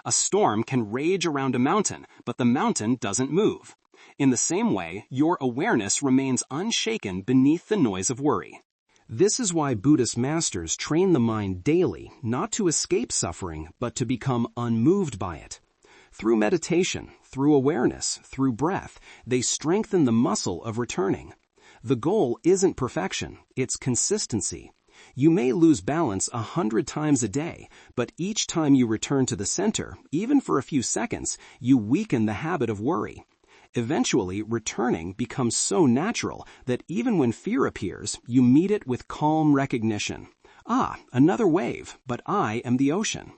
A storm can rage around a mountain, but the mountain doesn't move. In the same way, your awareness remains unshaken beneath the noise of worry. This is why Buddhist masters train the mind daily, not to escape suffering, but to become unmoved by it. Through meditation, through awareness, through breath, they strengthen the muscle of returning. The goal isn't perfection, it's consistency. You may lose balance 100 times a day, but each time you return to the center, even for a few seconds, you weaken the habit of worry. Eventually, returning becomes so natural that even when fear appears, you meet it with calm recognition. Ah, another wave, but I am the ocean.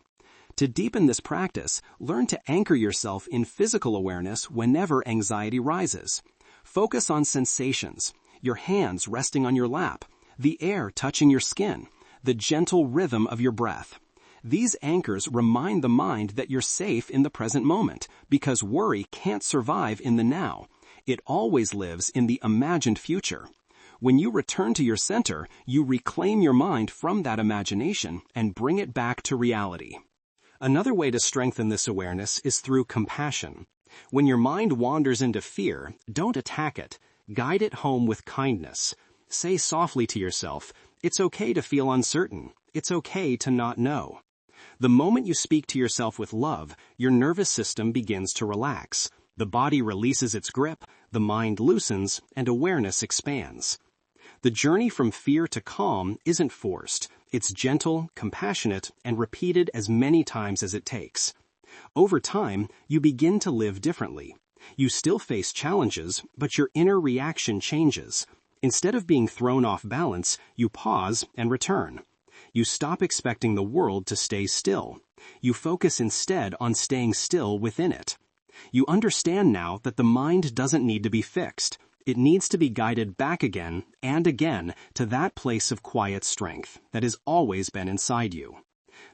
To deepen this practice, learn to anchor yourself in physical awareness whenever anxiety rises. Focus on sensations, your hands resting on your lap, the air touching your skin, the gentle rhythm of your breath. These anchors remind the mind that you're safe in the present moment, because worry can't survive in the now. It always lives in the imagined future. When you return to your center, you reclaim your mind from that imagination and bring it back to reality. Another way to strengthen this awareness is through compassion. When your mind wanders into fear, don't attack it. Guide it home with kindness. Say softly to yourself, it's okay to feel uncertain. It's okay to not know. The moment you speak to yourself with love, your nervous system begins to relax. The body releases its grip, the mind loosens, and awareness expands. The journey from fear to calm isn't forced. It's gentle, compassionate, and repeated as many times as it takes. Over time, you begin to live differently. You still face challenges, but your inner reaction changes. Instead of being thrown off balance, you pause and return. You stop expecting the world to stay still. You focus instead on staying still within it. You understand now that the mind doesn't need to be fixed. It needs to be guided back again and again to that place of quiet strength that has always been inside you.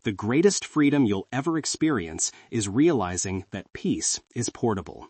The greatest freedom you'll ever experience is realizing that peace is portable.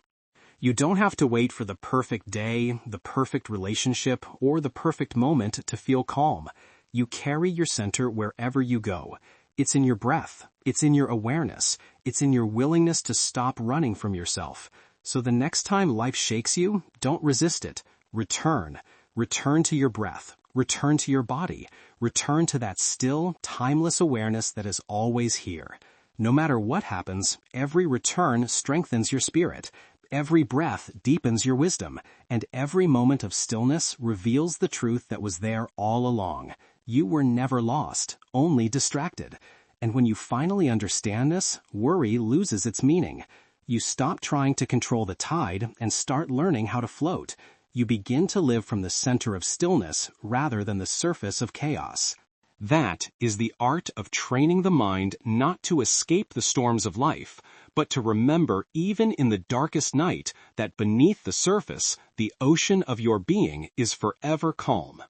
You don't have to wait for the perfect day, the perfect relationship, or the perfect moment to feel calm. You carry your center wherever you go. It's in your breath. It's in your awareness. It's in your willingness to stop running from yourself. So the next time life shakes you, don't resist it. Return. Return to your breath. Return to your body. Return to that still, timeless awareness that is always here. No matter what happens, every return strengthens your spirit. Every breath deepens your wisdom, and every moment of stillness reveals the truth that was there all along. You were never lost, only distracted. And when you finally understand this, worry loses its meaning. You stop trying to control the tide and start learning how to float. You begin to live from the center of stillness rather than the surface of chaos. That is the art of training the mind not to escape the storms of life, but to remember even in the darkest night that beneath the surface, the ocean of your being is forever calm.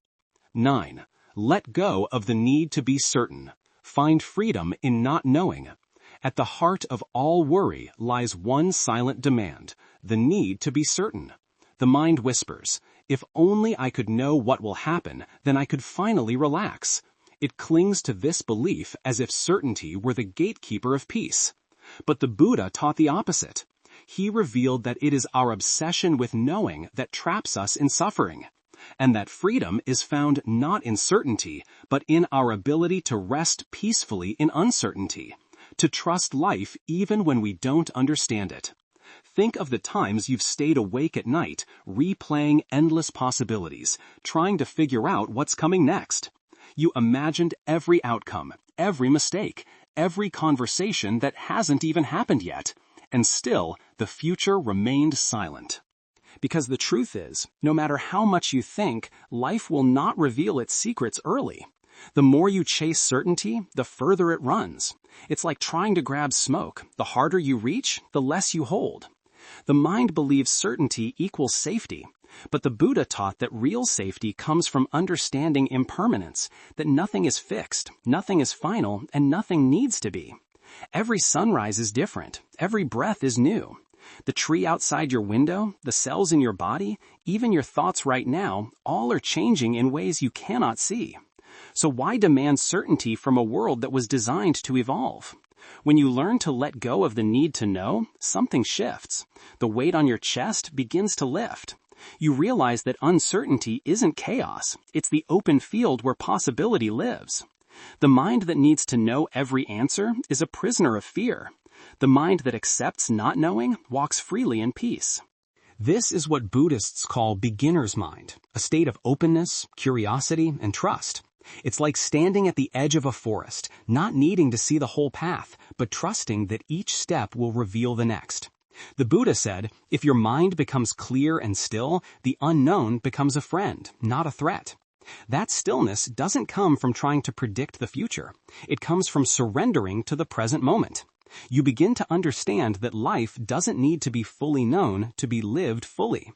9. Let go of the need to be certain. Find freedom in not knowing. At the heart of all worry lies one silent demand, the need to be certain. The mind whispers, if only I could know what will happen, then I could finally relax. It clings to this belief as if certainty were the gatekeeper of peace. But the Buddha taught the opposite. He revealed that it is our obsession with knowing that traps us in suffering, and that freedom is found not in certainty, but in our ability to rest peacefully in uncertainty, to trust life even when we don't understand it. Think of the times you've stayed awake at night, replaying endless possibilities, trying to figure out what's coming next. You imagined every outcome, every mistake, every conversation that hasn't even happened yet, and still the future remained silent. Because the truth is, no matter how much you think, life will not reveal its secrets early. The more you chase certainty, the further it runs. It's like trying to grab smoke. The harder you reach, the less you hold. The mind believes certainty equals safety, but the Buddha taught that real safety comes from understanding impermanence, that nothing is fixed, nothing is final, and nothing needs to be. Every sunrise is different. Every breath is new. The tree outside your window, the cells in your body, even your thoughts right now, all are changing in ways you cannot see. So why demand certainty from a world that was designed to evolve? When you learn to let go of the need to know, something shifts. The weight on your chest begins to lift. You realize that uncertainty isn't chaos. It's the open field where possibility lives. The mind that needs to know every answer is a prisoner of fear. The mind that accepts not knowing walks freely in peace. This is what Buddhists call beginner's mind, a state of openness, curiosity, and trust. It's like standing at the edge of a forest, not needing to see the whole path, but trusting that each step will reveal the next. The Buddha said, if your mind becomes clear and still, the unknown becomes a friend, not a threat. That stillness doesn't come from trying to predict the future. It comes from surrendering to the present moment. You begin to understand that life doesn't need to be fully known to be lived fully.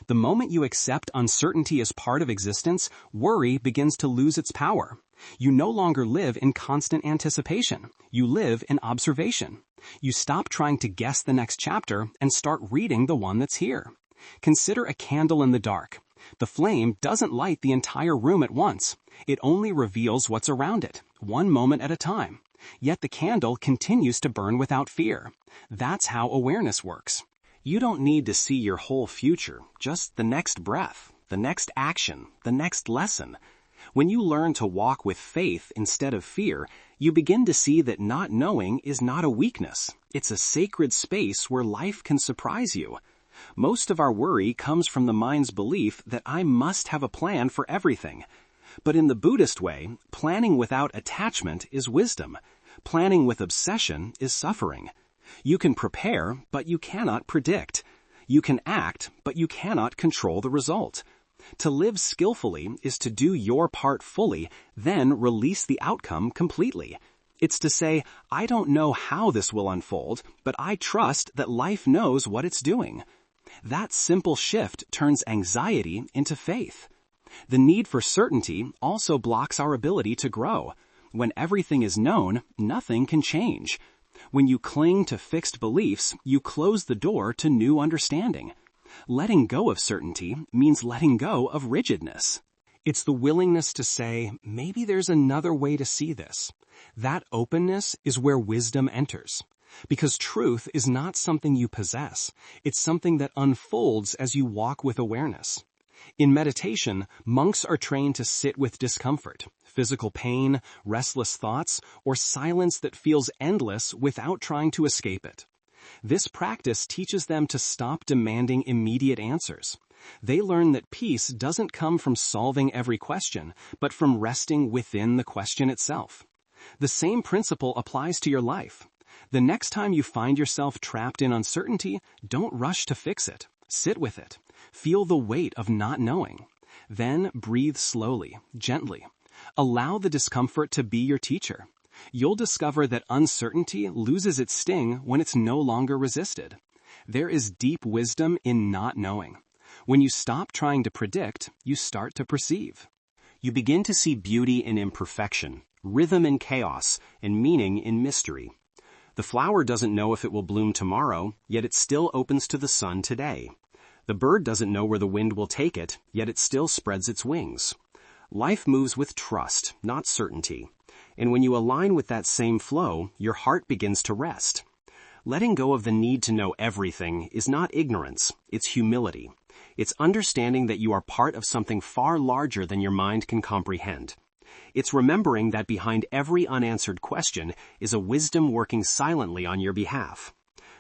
The moment you accept uncertainty as part of existence, worry begins to lose its power. You no longer live in constant anticipation. You live in observation. You stop trying to guess the next chapter and start reading the one that's here. Consider a candle in the dark. The flame doesn't light the entire room at once. It only reveals what's around it, one moment at a time. Yet the candle continues to burn without fear. That's how awareness works. You don't need to see your whole future, just the next breath, the next action, the next lesson. When you learn to walk with faith instead of fear, you begin to see that not knowing is not a weakness. It's a sacred space where life can surprise you. Most of our worry comes from the mind's belief that I must have a plan for everything. But in the Buddhist way, planning without attachment is wisdom. Planning with obsession is suffering. You can prepare, but you cannot predict. You can act, but you cannot control the result. To live skillfully is to do your part fully, then release the outcome completely. It's to say, I don't know how this will unfold, but I trust that life knows what it's doing. That simple shift turns anxiety into faith. The need for certainty also blocks our ability to grow. When everything is known, nothing can change. When you cling to fixed beliefs, you close the door to new understanding. Letting go of certainty means letting go of rigidness. It's the willingness to say, maybe there's another way to see this. That openness is where wisdom enters. Because truth is not something you possess. It's something that unfolds as you walk with awareness. In meditation, monks are trained to sit with discomfort, physical pain, restless thoughts, or silence that feels endless without trying to escape it. This practice teaches them to stop demanding immediate answers. They learn that peace doesn't come from solving every question, but from resting within the question itself. The same principle applies to your life. The next time you find yourself trapped in uncertainty, don't rush to fix it. Sit with it. Feel the weight of not knowing. Then breathe slowly, gently. Allow the discomfort to be your teacher. You'll discover that uncertainty loses its sting when it's no longer resisted. There is deep wisdom in not knowing. When you stop trying to predict, you start to perceive. You begin to see beauty in imperfection, rhythm in chaos, and meaning in mystery. The flower doesn't know if it will bloom tomorrow, yet it still opens to the sun today. The bird doesn't know where the wind will take it, yet it still spreads its wings. Life moves with trust, not certainty. And when you align with that same flow, your heart begins to rest. Letting go of the need to know everything is not ignorance, it's humility. It's understanding that you are part of something far larger than your mind can comprehend. It's remembering that behind every unanswered question is a wisdom working silently on your behalf.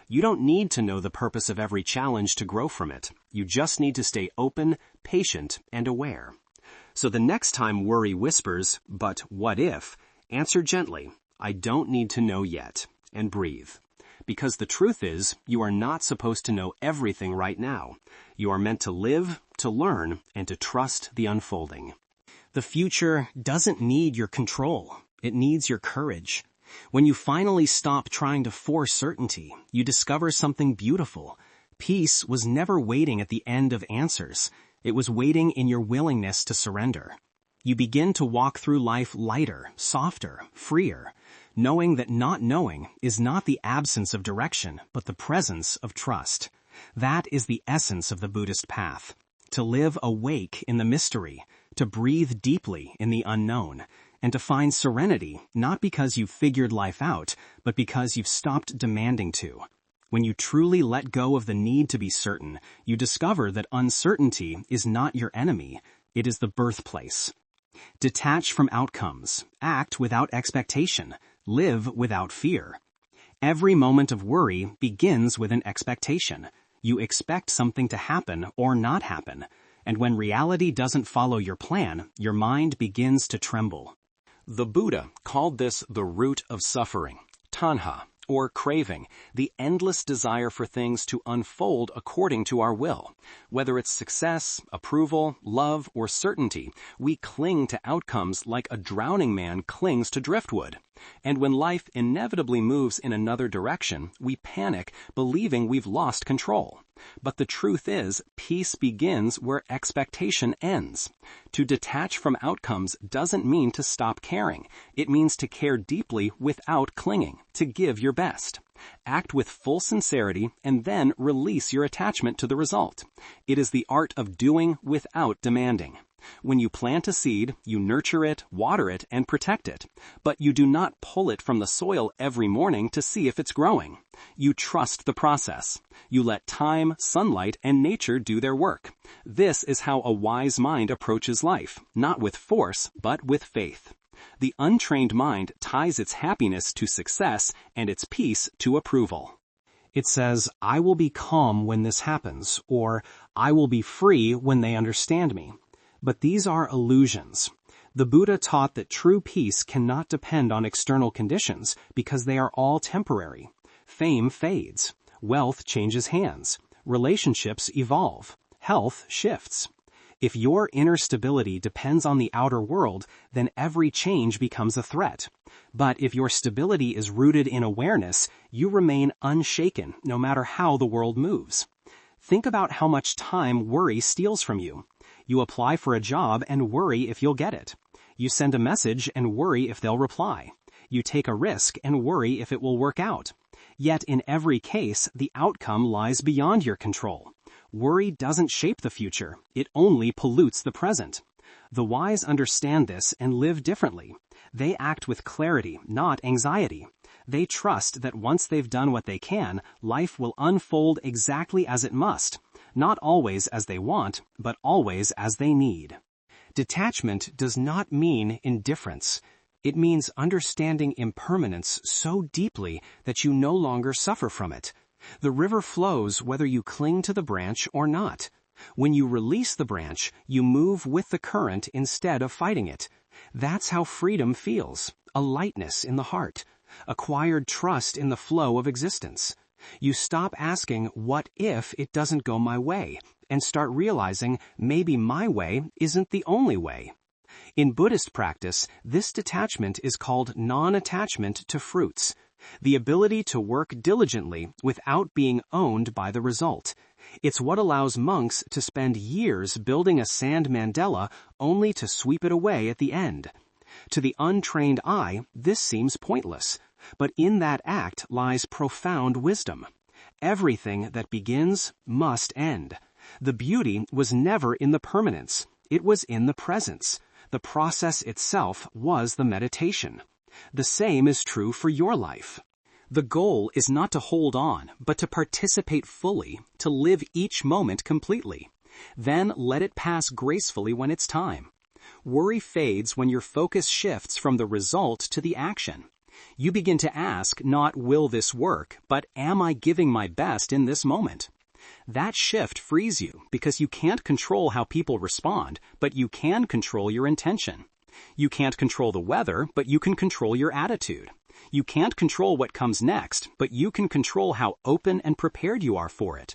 You don't need to know the purpose of every challenge to grow from it. You just need to stay open, patient, and aware. So the next time worry whispers, "But what if?" answer gently, "I don't need to know yet," and breathe. Because the truth is, you are not supposed to know everything right now. You are meant to live, to learn, and to trust the unfolding. The future doesn't need your control. It needs your courage. When you finally stop trying to force certainty, you discover something beautiful. Peace was never waiting at the end of answers. It was waiting in your willingness to surrender. You begin to walk through life lighter, softer, freer, knowing that not knowing is not the absence of direction, but the presence of trust. That is the essence of the Buddhist path. To live awake in the mystery, to breathe deeply in the unknown, and to find serenity not because you've figured life out, but because you've stopped demanding to. When you truly let go of the need to be certain, you discover that uncertainty is not your enemy, it is the birthplace. Detach from outcomes, act without expectation, live without fear. Every moment of worry begins with an expectation. You expect something to happen or not happen, and when reality doesn't follow your plan, your mind begins to tremble. The Buddha called this the root of suffering, tanha, or craving, the endless desire for things to unfold according to our will. Whether it's success, approval, love, or certainty, we cling to outcomes like a drowning man clings to driftwood. And when life inevitably moves in another direction, we panic, believing we've lost control. But the truth is, peace begins where expectation ends. To detach from outcomes doesn't mean to stop caring. It means to care deeply without clinging, to give your best. Act with full sincerity and then release your attachment to the result. It is the art of doing without demanding. When you plant a seed, you nurture it, water it, and protect it. But you do not pull it from the soil every morning to see if it's growing. You trust the process. You let time, sunlight, and nature do their work. This is how a wise mind approaches life, not with force, but with faith. The untrained mind ties its happiness to success and its peace to approval. It says, "I will be calm when this happens," or "I will be free when they understand me." But these are illusions. The Buddha taught that true peace cannot depend on external conditions because they are all temporary. Fame fades. Wealth changes hands. Relationships evolve. Health shifts. If your inner stability depends on the outer world, then every change becomes a threat. But if your stability is rooted in awareness, you remain unshaken no matter how the world moves. Think about how much time worry steals from you. You apply for a job and worry if you'll get it. You send a message and worry if they'll reply. You take a risk and worry if it will work out. Yet in every case, the outcome lies beyond your control. Worry doesn't shape the future. It only pollutes the present. The wise understand this and live differently. They act with clarity, not anxiety. They trust that once they've done what they can, life will unfold exactly as it must, not always as they want, but always as they need. Detachment does not mean indifference. It means understanding impermanence so deeply that you no longer suffer from it. The river flows whether you cling to the branch or not. When you release the branch, you move with the current instead of fighting it. That's how freedom feels, a lightness in the heart, acquired trust in the flow of existence. You stop asking, what if it doesn't go my way, and start realizing maybe my way isn't the only way. In Buddhist practice, this detachment is called non-attachment to fruits, the ability to work diligently without being owned by the result. It's what allows monks to spend years building a sand mandala only to sweep it away at the end. To the untrained eye, this seems pointless, but in that act lies profound wisdom. Everything that begins must end. The beauty was never in the permanence. It was in the presence. The process itself was the meditation. The same is true for your life. The goal is not to hold on, but to participate fully, to live each moment completely. Then let it pass gracefully when it's time. Worry fades when your focus shifts from the result to the action. You begin to ask not will this work, but am I giving my best in this moment? That shift frees you because you can't control how people respond, but you can control your intention. You can't control the weather, but you can control your attitude. You can't control what comes next, but you can control how open and prepared you are for it.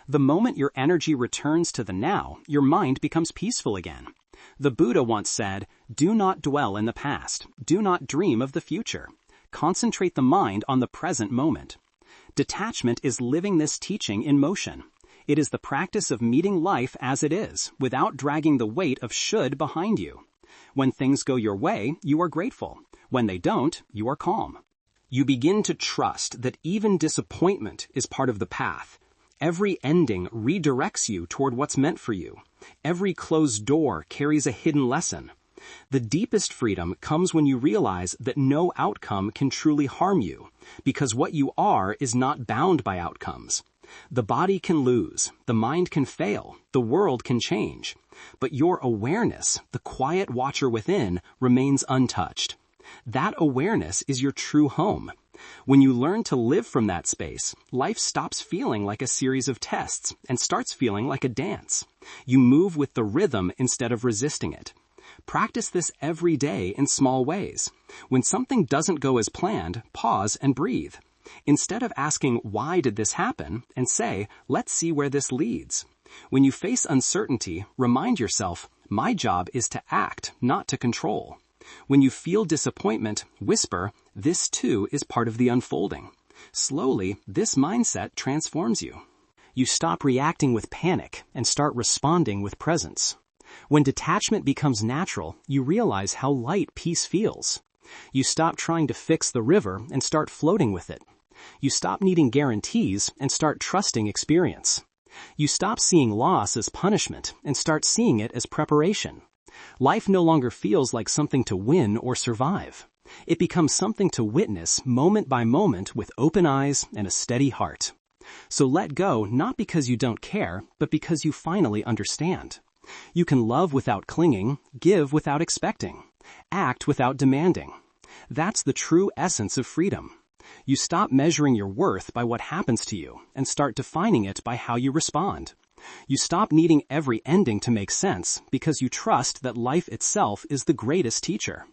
The moment your energy returns to the now, your mind becomes peaceful again. The Buddha once said, "Do not dwell in the past. Do not dream of the future. Concentrate the mind on the present moment." Detachment is living this teaching in motion. It is the practice of meeting life as it is, without dragging the weight of should behind you. When things go your way, you are grateful. When they don't, you are calm. You begin to trust that even disappointment is part of the path. Every ending redirects you toward what's meant for you. Every closed door carries a hidden lesson. The deepest freedom comes when you realize that no outcome can truly harm you, because what you are is not bound by outcomes. The body can lose, the mind can fail, the world can change, but your awareness, the quiet watcher within, remains untouched. That awareness is your true home. When you learn to live from that space, life stops feeling like a series of tests and starts feeling like a dance. You move with the rhythm instead of resisting it. Practice this every day in small ways. When something doesn't go as planned, pause and breathe. Instead of asking, why did this happen, and say, let's see where this leads. When you face uncertainty, remind yourself, my job is to act, not to control. When you feel disappointment, whisper, this too is part of the unfolding. Slowly, this mindset transforms you. You stop reacting with panic and start responding with presence. When detachment becomes natural, you realize how light peace feels. You stop trying to fix the river and start floating with it. You stop needing guarantees and start trusting experience. You stop seeing loss as punishment and start seeing it as preparation. Life no longer feels like something to win or survive. It becomes something to witness moment by moment with open eyes and a steady heart. So let go not because you don't care, but because you finally understand. You can love without clinging, give without expecting, act without demanding. That's the true essence of freedom. You stop measuring your worth by what happens to you and start defining it by how you respond. You stop needing every ending to make sense because you trust that life itself is the greatest teacher.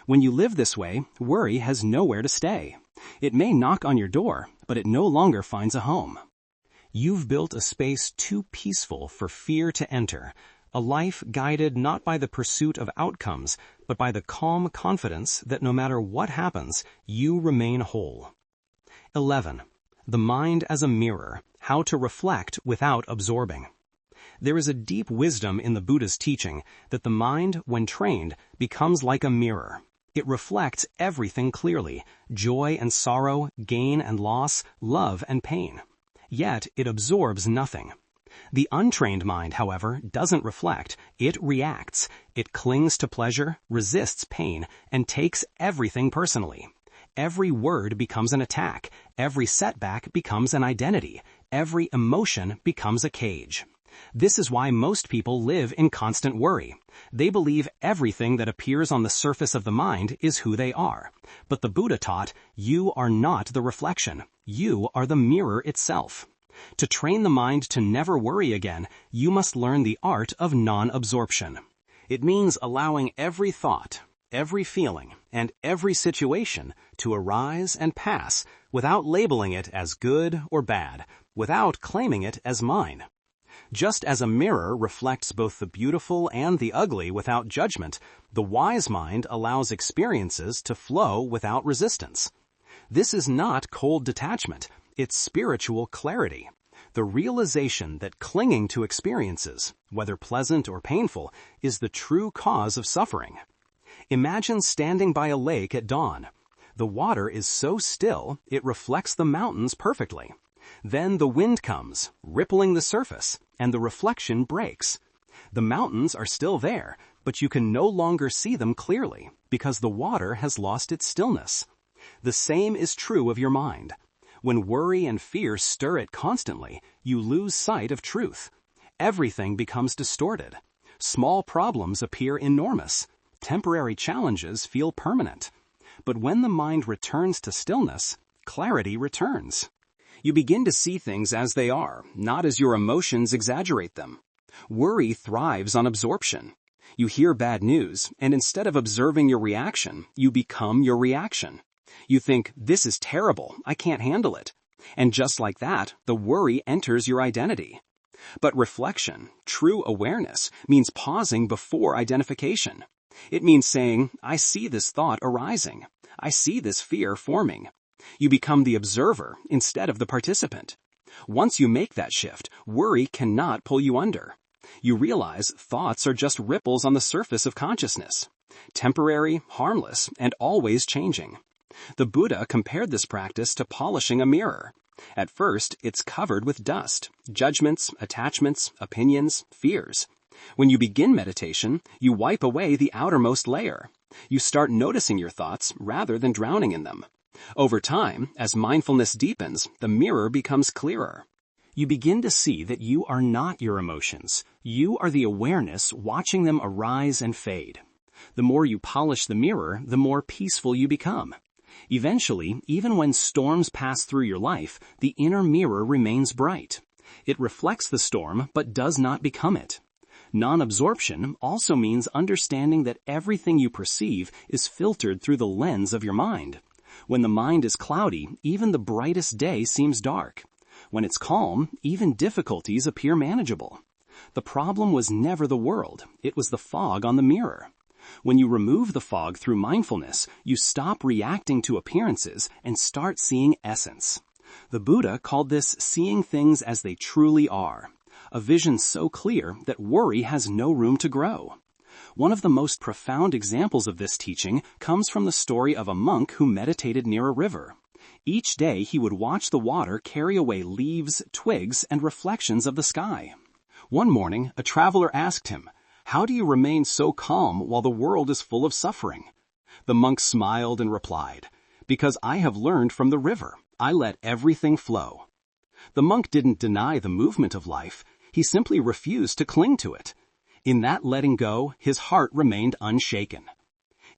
When you live this way, worry has nowhere to stay. It may knock on your door, but it no longer finds a home. You've built a space too peaceful for fear to enter, a life guided not by the pursuit of outcomes, but by the calm confidence that no matter what happens, you remain whole. 11. The mind as a mirror, how to reflect without absorbing. There is a deep wisdom in the Buddha's teaching that the mind, when trained, becomes like a mirror. It reflects everything clearly, joy and sorrow, gain and loss, love and pain. Yet it absorbs nothing. The untrained mind, however, doesn't reflect. It reacts. It clings to pleasure, resists pain, and takes everything personally. Every word becomes an attack. Every setback becomes an identity. Every emotion becomes a cage. This is why most people live in constant worry. They believe everything that appears on the surface of the mind is who they are. But the Buddha taught, you are not the reflection. You are the mirror itself. To train the mind to never worry again, you must learn the art of non-absorption. It means allowing every thought, every feeling, and every situation to arise and pass without labeling it as good or bad, without claiming it as mine. Just as a mirror reflects both the beautiful and the ugly without judgment, the wise mind allows experiences to flow without resistance. This is not cold detachment, it's spiritual clarity. The realization that clinging to experiences, whether pleasant or painful, is the true cause of suffering. Imagine standing by a lake at dawn. The water is so still, it reflects the mountains perfectly. Then the wind comes, rippling the surface, and the reflection breaks. The mountains are still there, but you can no longer see them clearly because the water has lost its stillness. The same is true of your mind. When worry and fear stir it constantly, you lose sight of truth. Everything becomes distorted. Small problems appear enormous. Temporary challenges feel permanent. But when the mind returns to stillness, clarity returns. You begin to see things as they are, not as your emotions exaggerate them. Worry thrives on absorption. You hear bad news, and instead of observing your reaction, you become your reaction. You think, this is terrible, I can't handle it. And just like that, the worry enters your identity. But reflection, true awareness, means pausing before identification. It means saying, I see this thought arising. I see this fear forming. You become the observer instead of the participant. Once you make that shift, worry cannot pull you under. You realize thoughts are just ripples on the surface of consciousness. Temporary, harmless, and always changing. The Buddha compared this practice to polishing a mirror. At first, it's covered with dust, judgments, attachments, opinions, fears. When you begin meditation, you wipe away the outermost layer. You start noticing your thoughts rather than drowning in them. Over time, as mindfulness deepens, the mirror becomes clearer. You begin to see that you are not your emotions. You are the awareness watching them arise and fade. The more you polish the mirror, the more peaceful you become. Eventually, even when storms pass through your life, the inner mirror remains bright. It reflects the storm, but does not become it. Non-absorption also means understanding that everything you perceive is filtered through the lens of your mind. When the mind is cloudy, even the brightest day seems dark. When it's calm, even difficulties appear manageable. The problem was never the world, it was the fog on the mirror. When you remove the fog through mindfulness, you stop reacting to appearances and start seeing essence. The Buddha called this seeing things as they truly are, a vision so clear that worry has no room to grow. One of the most profound examples of this teaching comes from the story of a monk who meditated near a river. Each day he would watch the water carry away leaves, twigs, and reflections of the sky. One morning, a traveler asked him, "How do you remain so calm while the world is full of suffering?" The monk smiled and replied, "Because I have learned from the river. I let everything flow." The monk didn't deny the movement of life. He simply refused to cling to it. In that letting go, his heart remained unshaken.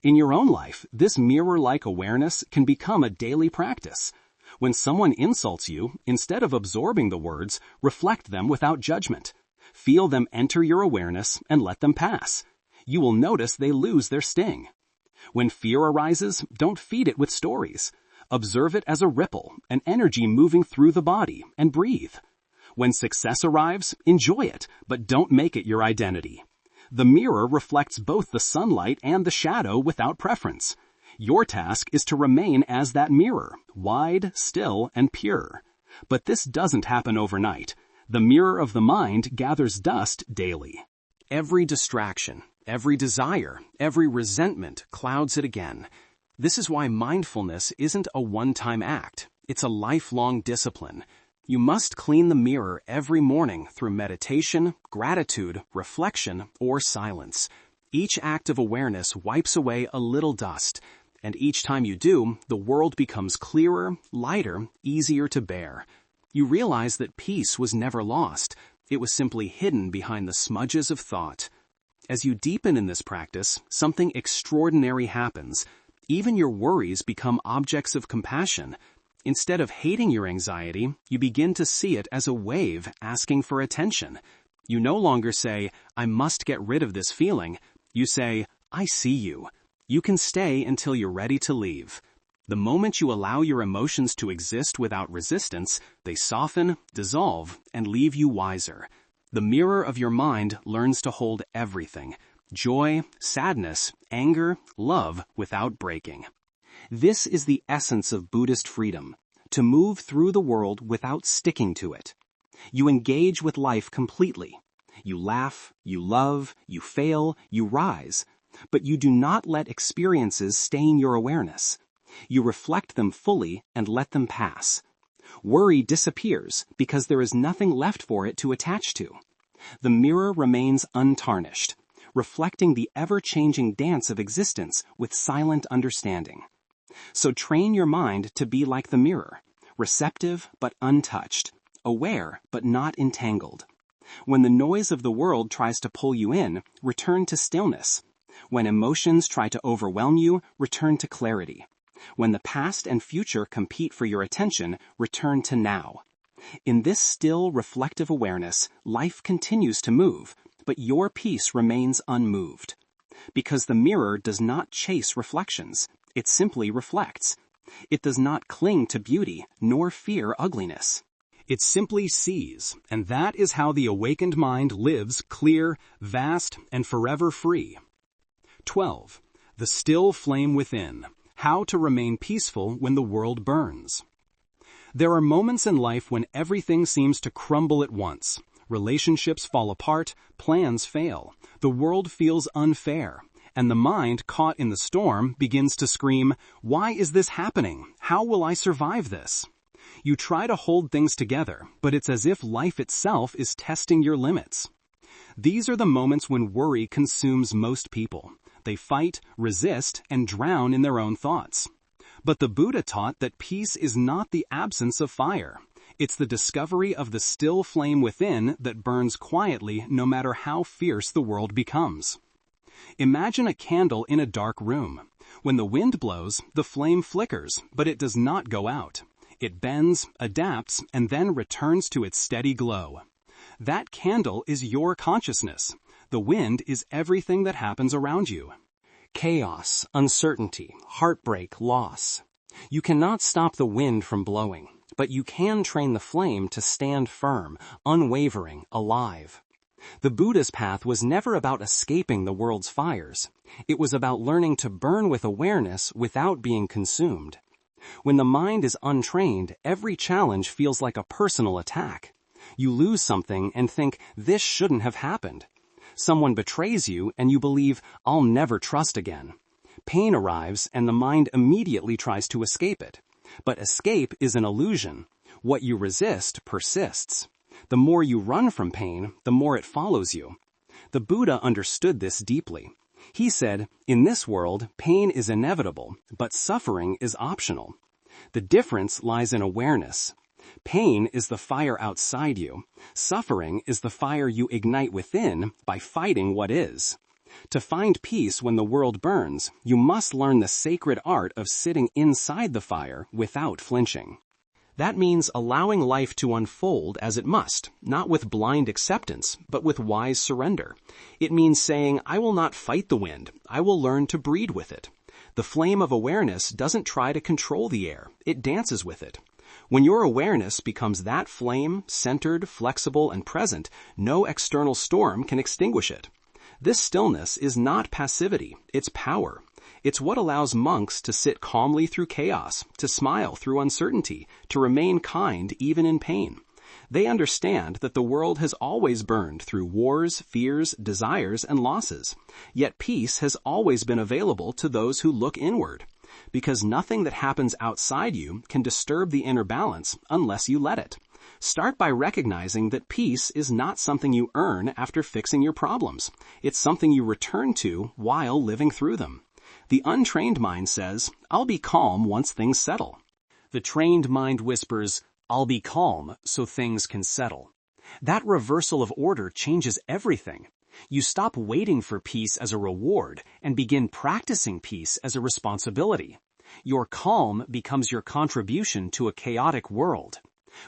In your own life, this mirror-like awareness can become a daily practice. When someone insults you, instead of absorbing the words, reflect them without judgment. Feel them enter your awareness and let them pass. You will notice they lose their sting. When fear arises, don't feed it with stories. Observe it as a ripple, an energy moving through the body, and breathe. When success arrives, enjoy it, but don't make it your identity. The mirror reflects both the sunlight and the shadow without preference. Your task is to remain as that mirror, wide, still, and pure. But this doesn't happen overnight. The mirror of the mind gathers dust daily. Every distraction, every desire, every resentment clouds it again. This is why mindfulness isn't a one-time act. It's a lifelong discipline. You must clean the mirror every morning through meditation, gratitude, reflection, or silence. Each act of awareness wipes away a little dust, and each time you do, the world becomes clearer, lighter, easier to bear. You realize that peace was never lost. It was simply hidden behind the smudges of thought. As you deepen in this practice, something extraordinary happens. Even your worries become objects of compassion. Instead of hating your anxiety, you begin to see it as a wave asking for attention. You no longer say, "I must get rid of this feeling." You say, "I see you." You can stay until you're ready to leave. The moment you allow your emotions to exist without resistance, they soften, dissolve, and leave you wiser. The mirror of your mind learns to hold everything: joy, sadness, anger, love, without breaking. This is the essence of Buddhist freedom, to move through the world without sticking to it. You engage with life completely. You laugh, you love, you fail, you rise, but you do not let experiences stain your awareness. You reflect them fully and let them pass. Worry disappears because there is nothing left for it to attach to. The mirror remains untarnished, reflecting the ever-changing dance of existence with silent understanding. So train your mind to be like the mirror, receptive but untouched, aware but not entangled. When the noise of the world tries to pull you in, return to stillness. When emotions try to overwhelm you, return to clarity. When the past and future compete for your attention, return to now. In this still, reflective awareness, life continues to move, but your peace remains unmoved. Because the mirror does not chase reflections, it simply reflects. It does not cling to beauty, nor fear ugliness. It simply sees, and that is how the awakened mind lives clear, vast, and forever free. 12. The still flame within. How to remain peaceful when the world burns. There are moments in life when everything seems to crumble at once. Relationships fall apart, plans fail, the world feels unfair, and the mind, caught in the storm, begins to scream, "Why is this happening? How will I survive this?" You try to hold things together, but it's as if life itself is testing your limits. These are the moments when worry consumes most people. They fight, resist, and drown in their own thoughts. But the Buddha taught that peace is not the absence of fire. It's the discovery of the still flame within that burns quietly no matter how fierce the world becomes. Imagine a candle in a dark room. When the wind blows, the flame flickers, but it does not go out. It bends, adapts, and then returns to its steady glow. That candle is your consciousness. The wind is everything that happens around you. Chaos, uncertainty, heartbreak, loss. You cannot stop the wind from blowing, but you can train the flame to stand firm, unwavering, alive. The Buddha's path was never about escaping the world's fires. It was about learning to burn with awareness without being consumed. When the mind is untrained, every challenge feels like a personal attack. You lose something and think, "This shouldn't have happened." Someone betrays you and you believe, "I'll never trust again." Pain arrives and the mind immediately tries to escape it. But escape is an illusion. What you resist persists. The more you run from pain, the more it follows you. The Buddha understood this deeply. He said, "In this world, pain is inevitable, but suffering is optional." The difference lies in awareness. Pain is the fire outside you. Suffering is the fire you ignite within by fighting what is. To find peace when the world burns, you must learn the sacred art of sitting inside the fire without flinching. That means allowing life to unfold as it must, not with blind acceptance, but with wise surrender. It means saying, "I will not fight the wind. I will learn to breathe with it." The flame of awareness doesn't try to control the air. It dances with it. When your awareness becomes that flame, centered, flexible, and present, no external storm can extinguish it. This stillness is not passivity, it's power. It's what allows monks to sit calmly through chaos, to smile through uncertainty, to remain kind even in pain. They understand that the world has always burned through wars, fears, desires, and losses. Yet peace has always been available to those who look inward. Because nothing that happens outside you can disturb the inner balance unless you let it. Start by recognizing that peace is not something you earn after fixing your problems. It's something you return to while living through them. The untrained mind says, "I'll be calm once things settle." The trained mind whispers, "I'll be calm so things can settle." That reversal of order changes everything. You stop waiting for peace as a reward and begin practicing peace as a responsibility. Your calm becomes your contribution to a chaotic world.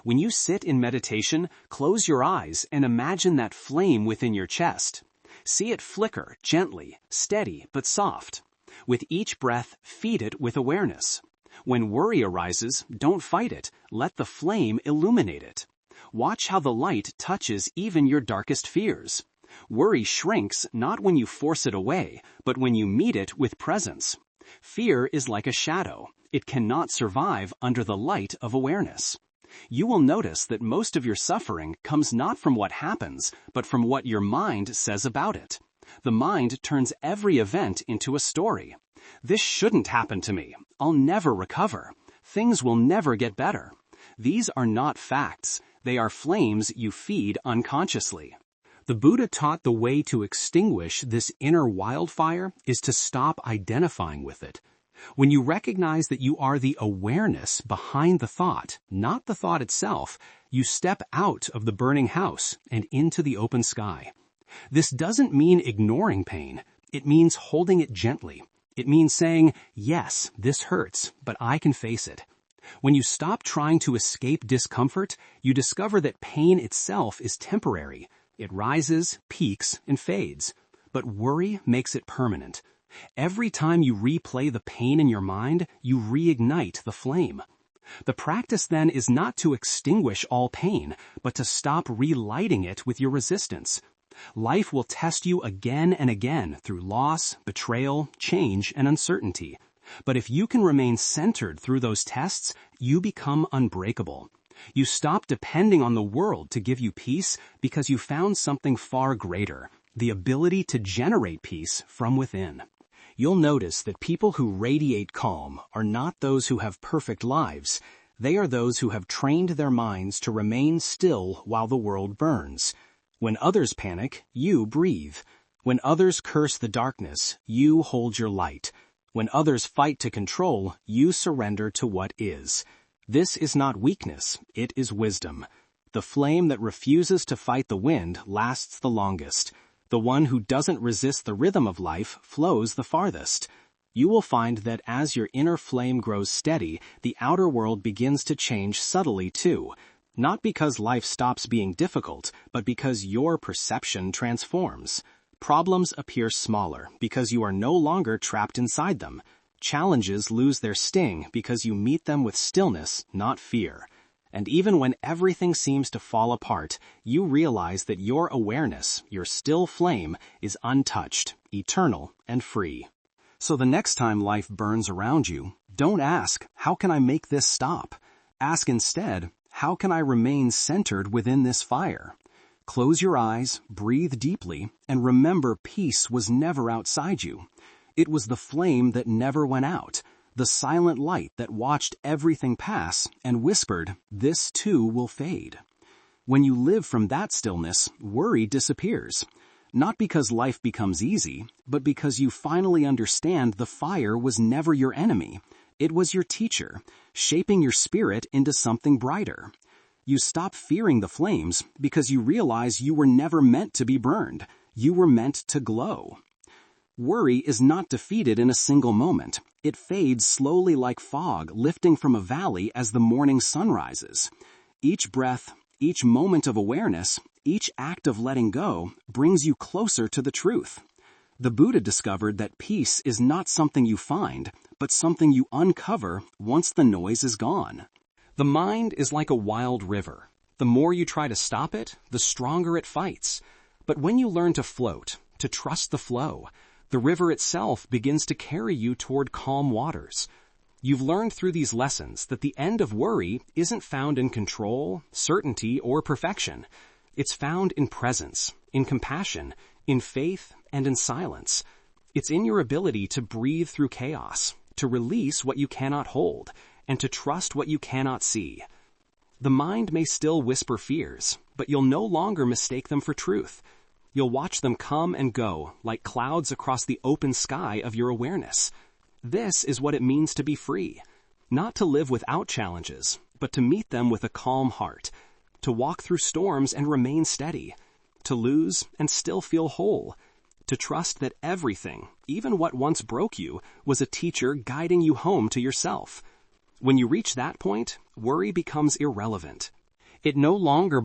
When you sit in meditation, close your eyes and imagine that flame within your chest. See it flicker gently, steady but soft. With each breath, feed it with awareness. When worry arises, don't fight it. Let the flame illuminate it. Watch how the light touches even your darkest fears. Worry shrinks not when you force it away, but when you meet it with presence. Fear is like a shadow. It cannot survive under the light of awareness. You will notice that most of your suffering comes not from what happens, but from what your mind says about it. The mind turns every event into a story. This shouldn't happen to me. I'll never recover. Things will never get better. These are not facts. They are flames you feed unconsciously. The Buddha taught the way to extinguish this inner wildfire is to stop identifying with it. When you recognize that you are the awareness behind the thought, not the thought itself, you step out of the burning house and into the open sky. This doesn't mean ignoring pain. It means holding it gently. It means saying, "Yes, this hurts, but I can face it." When you stop trying to escape discomfort, you discover that pain itself is temporary. It rises, peaks, and fades. But worry makes it permanent. Every time you replay the pain in your mind, you reignite the flame. The practice then is not to extinguish all pain, but to stop relighting it with your resistance. Life will test you again and again through loss, betrayal, change, and uncertainty. But if you can remain centered through those tests, you become unbreakable. You stop depending on the world to give you peace because you found something far greater, the ability to generate peace from within. You'll notice that people who radiate calm are not those who have perfect lives. They are those who have trained their minds to remain still while the world burns. When others panic, you breathe. When others curse the darkness, you hold your light. When others fight to control, you surrender to what is. This is not weakness, it is wisdom. The flame that refuses to fight the wind lasts the longest. The one who doesn't resist the rhythm of life flows the farthest. You will find that as your inner flame grows steady, the outer world begins to change subtly too. Not because life stops being difficult, but because your perception transforms. Problems appear smaller because you are no longer trapped inside them. Challenges lose their sting because you meet them with stillness, not fear. And even when everything seems to fall apart, you realize that your awareness, your still flame, is untouched, eternal, and free. So the next time life burns around you, don't ask, "How can I make this stop?" Ask instead, "How can I remain centered within this fire?" Close your eyes, breathe deeply, and remember peace was never outside you. It was the flame that never went out, the silent light that watched everything pass and whispered, "This too will fade." When you live from that stillness, worry disappears. Not because life becomes easy, but because you finally understand the fire was never your enemy. It was your teacher, shaping your spirit into something brighter. You stop fearing the flames because you realize you were never meant to be burned. You were meant to glow. Worry is not defeated in a single moment. It fades slowly like fog lifting from a valley as the morning sun rises. Each breath, each moment of awareness, each act of letting go brings you closer to the truth. The Buddha discovered that peace is not something you find, but something you uncover once the noise is gone. The mind is like a wild river. The more you try to stop it, the stronger it fights. But when you learn to float, to trust the flow, the river itself begins to carry you toward calm waters. You've learned through these lessons that the end of worry isn't found in control, certainty, or perfection. It's found in presence, in compassion, in faith, and in silence. It's in your ability to breathe through chaos, to release what you cannot hold, and to trust what you cannot see. The mind may still whisper fears, but you'll no longer mistake them for truth. You'll watch them come and go like clouds across the open sky of your awareness. This is what it means to be free. Not to live without challenges, but to meet them with a calm heart. To walk through storms and remain steady. To lose and still feel whole. To trust that everything, even what once broke you, was a teacher guiding you home to yourself. When you reach that point, worry becomes irrelevant. It no longer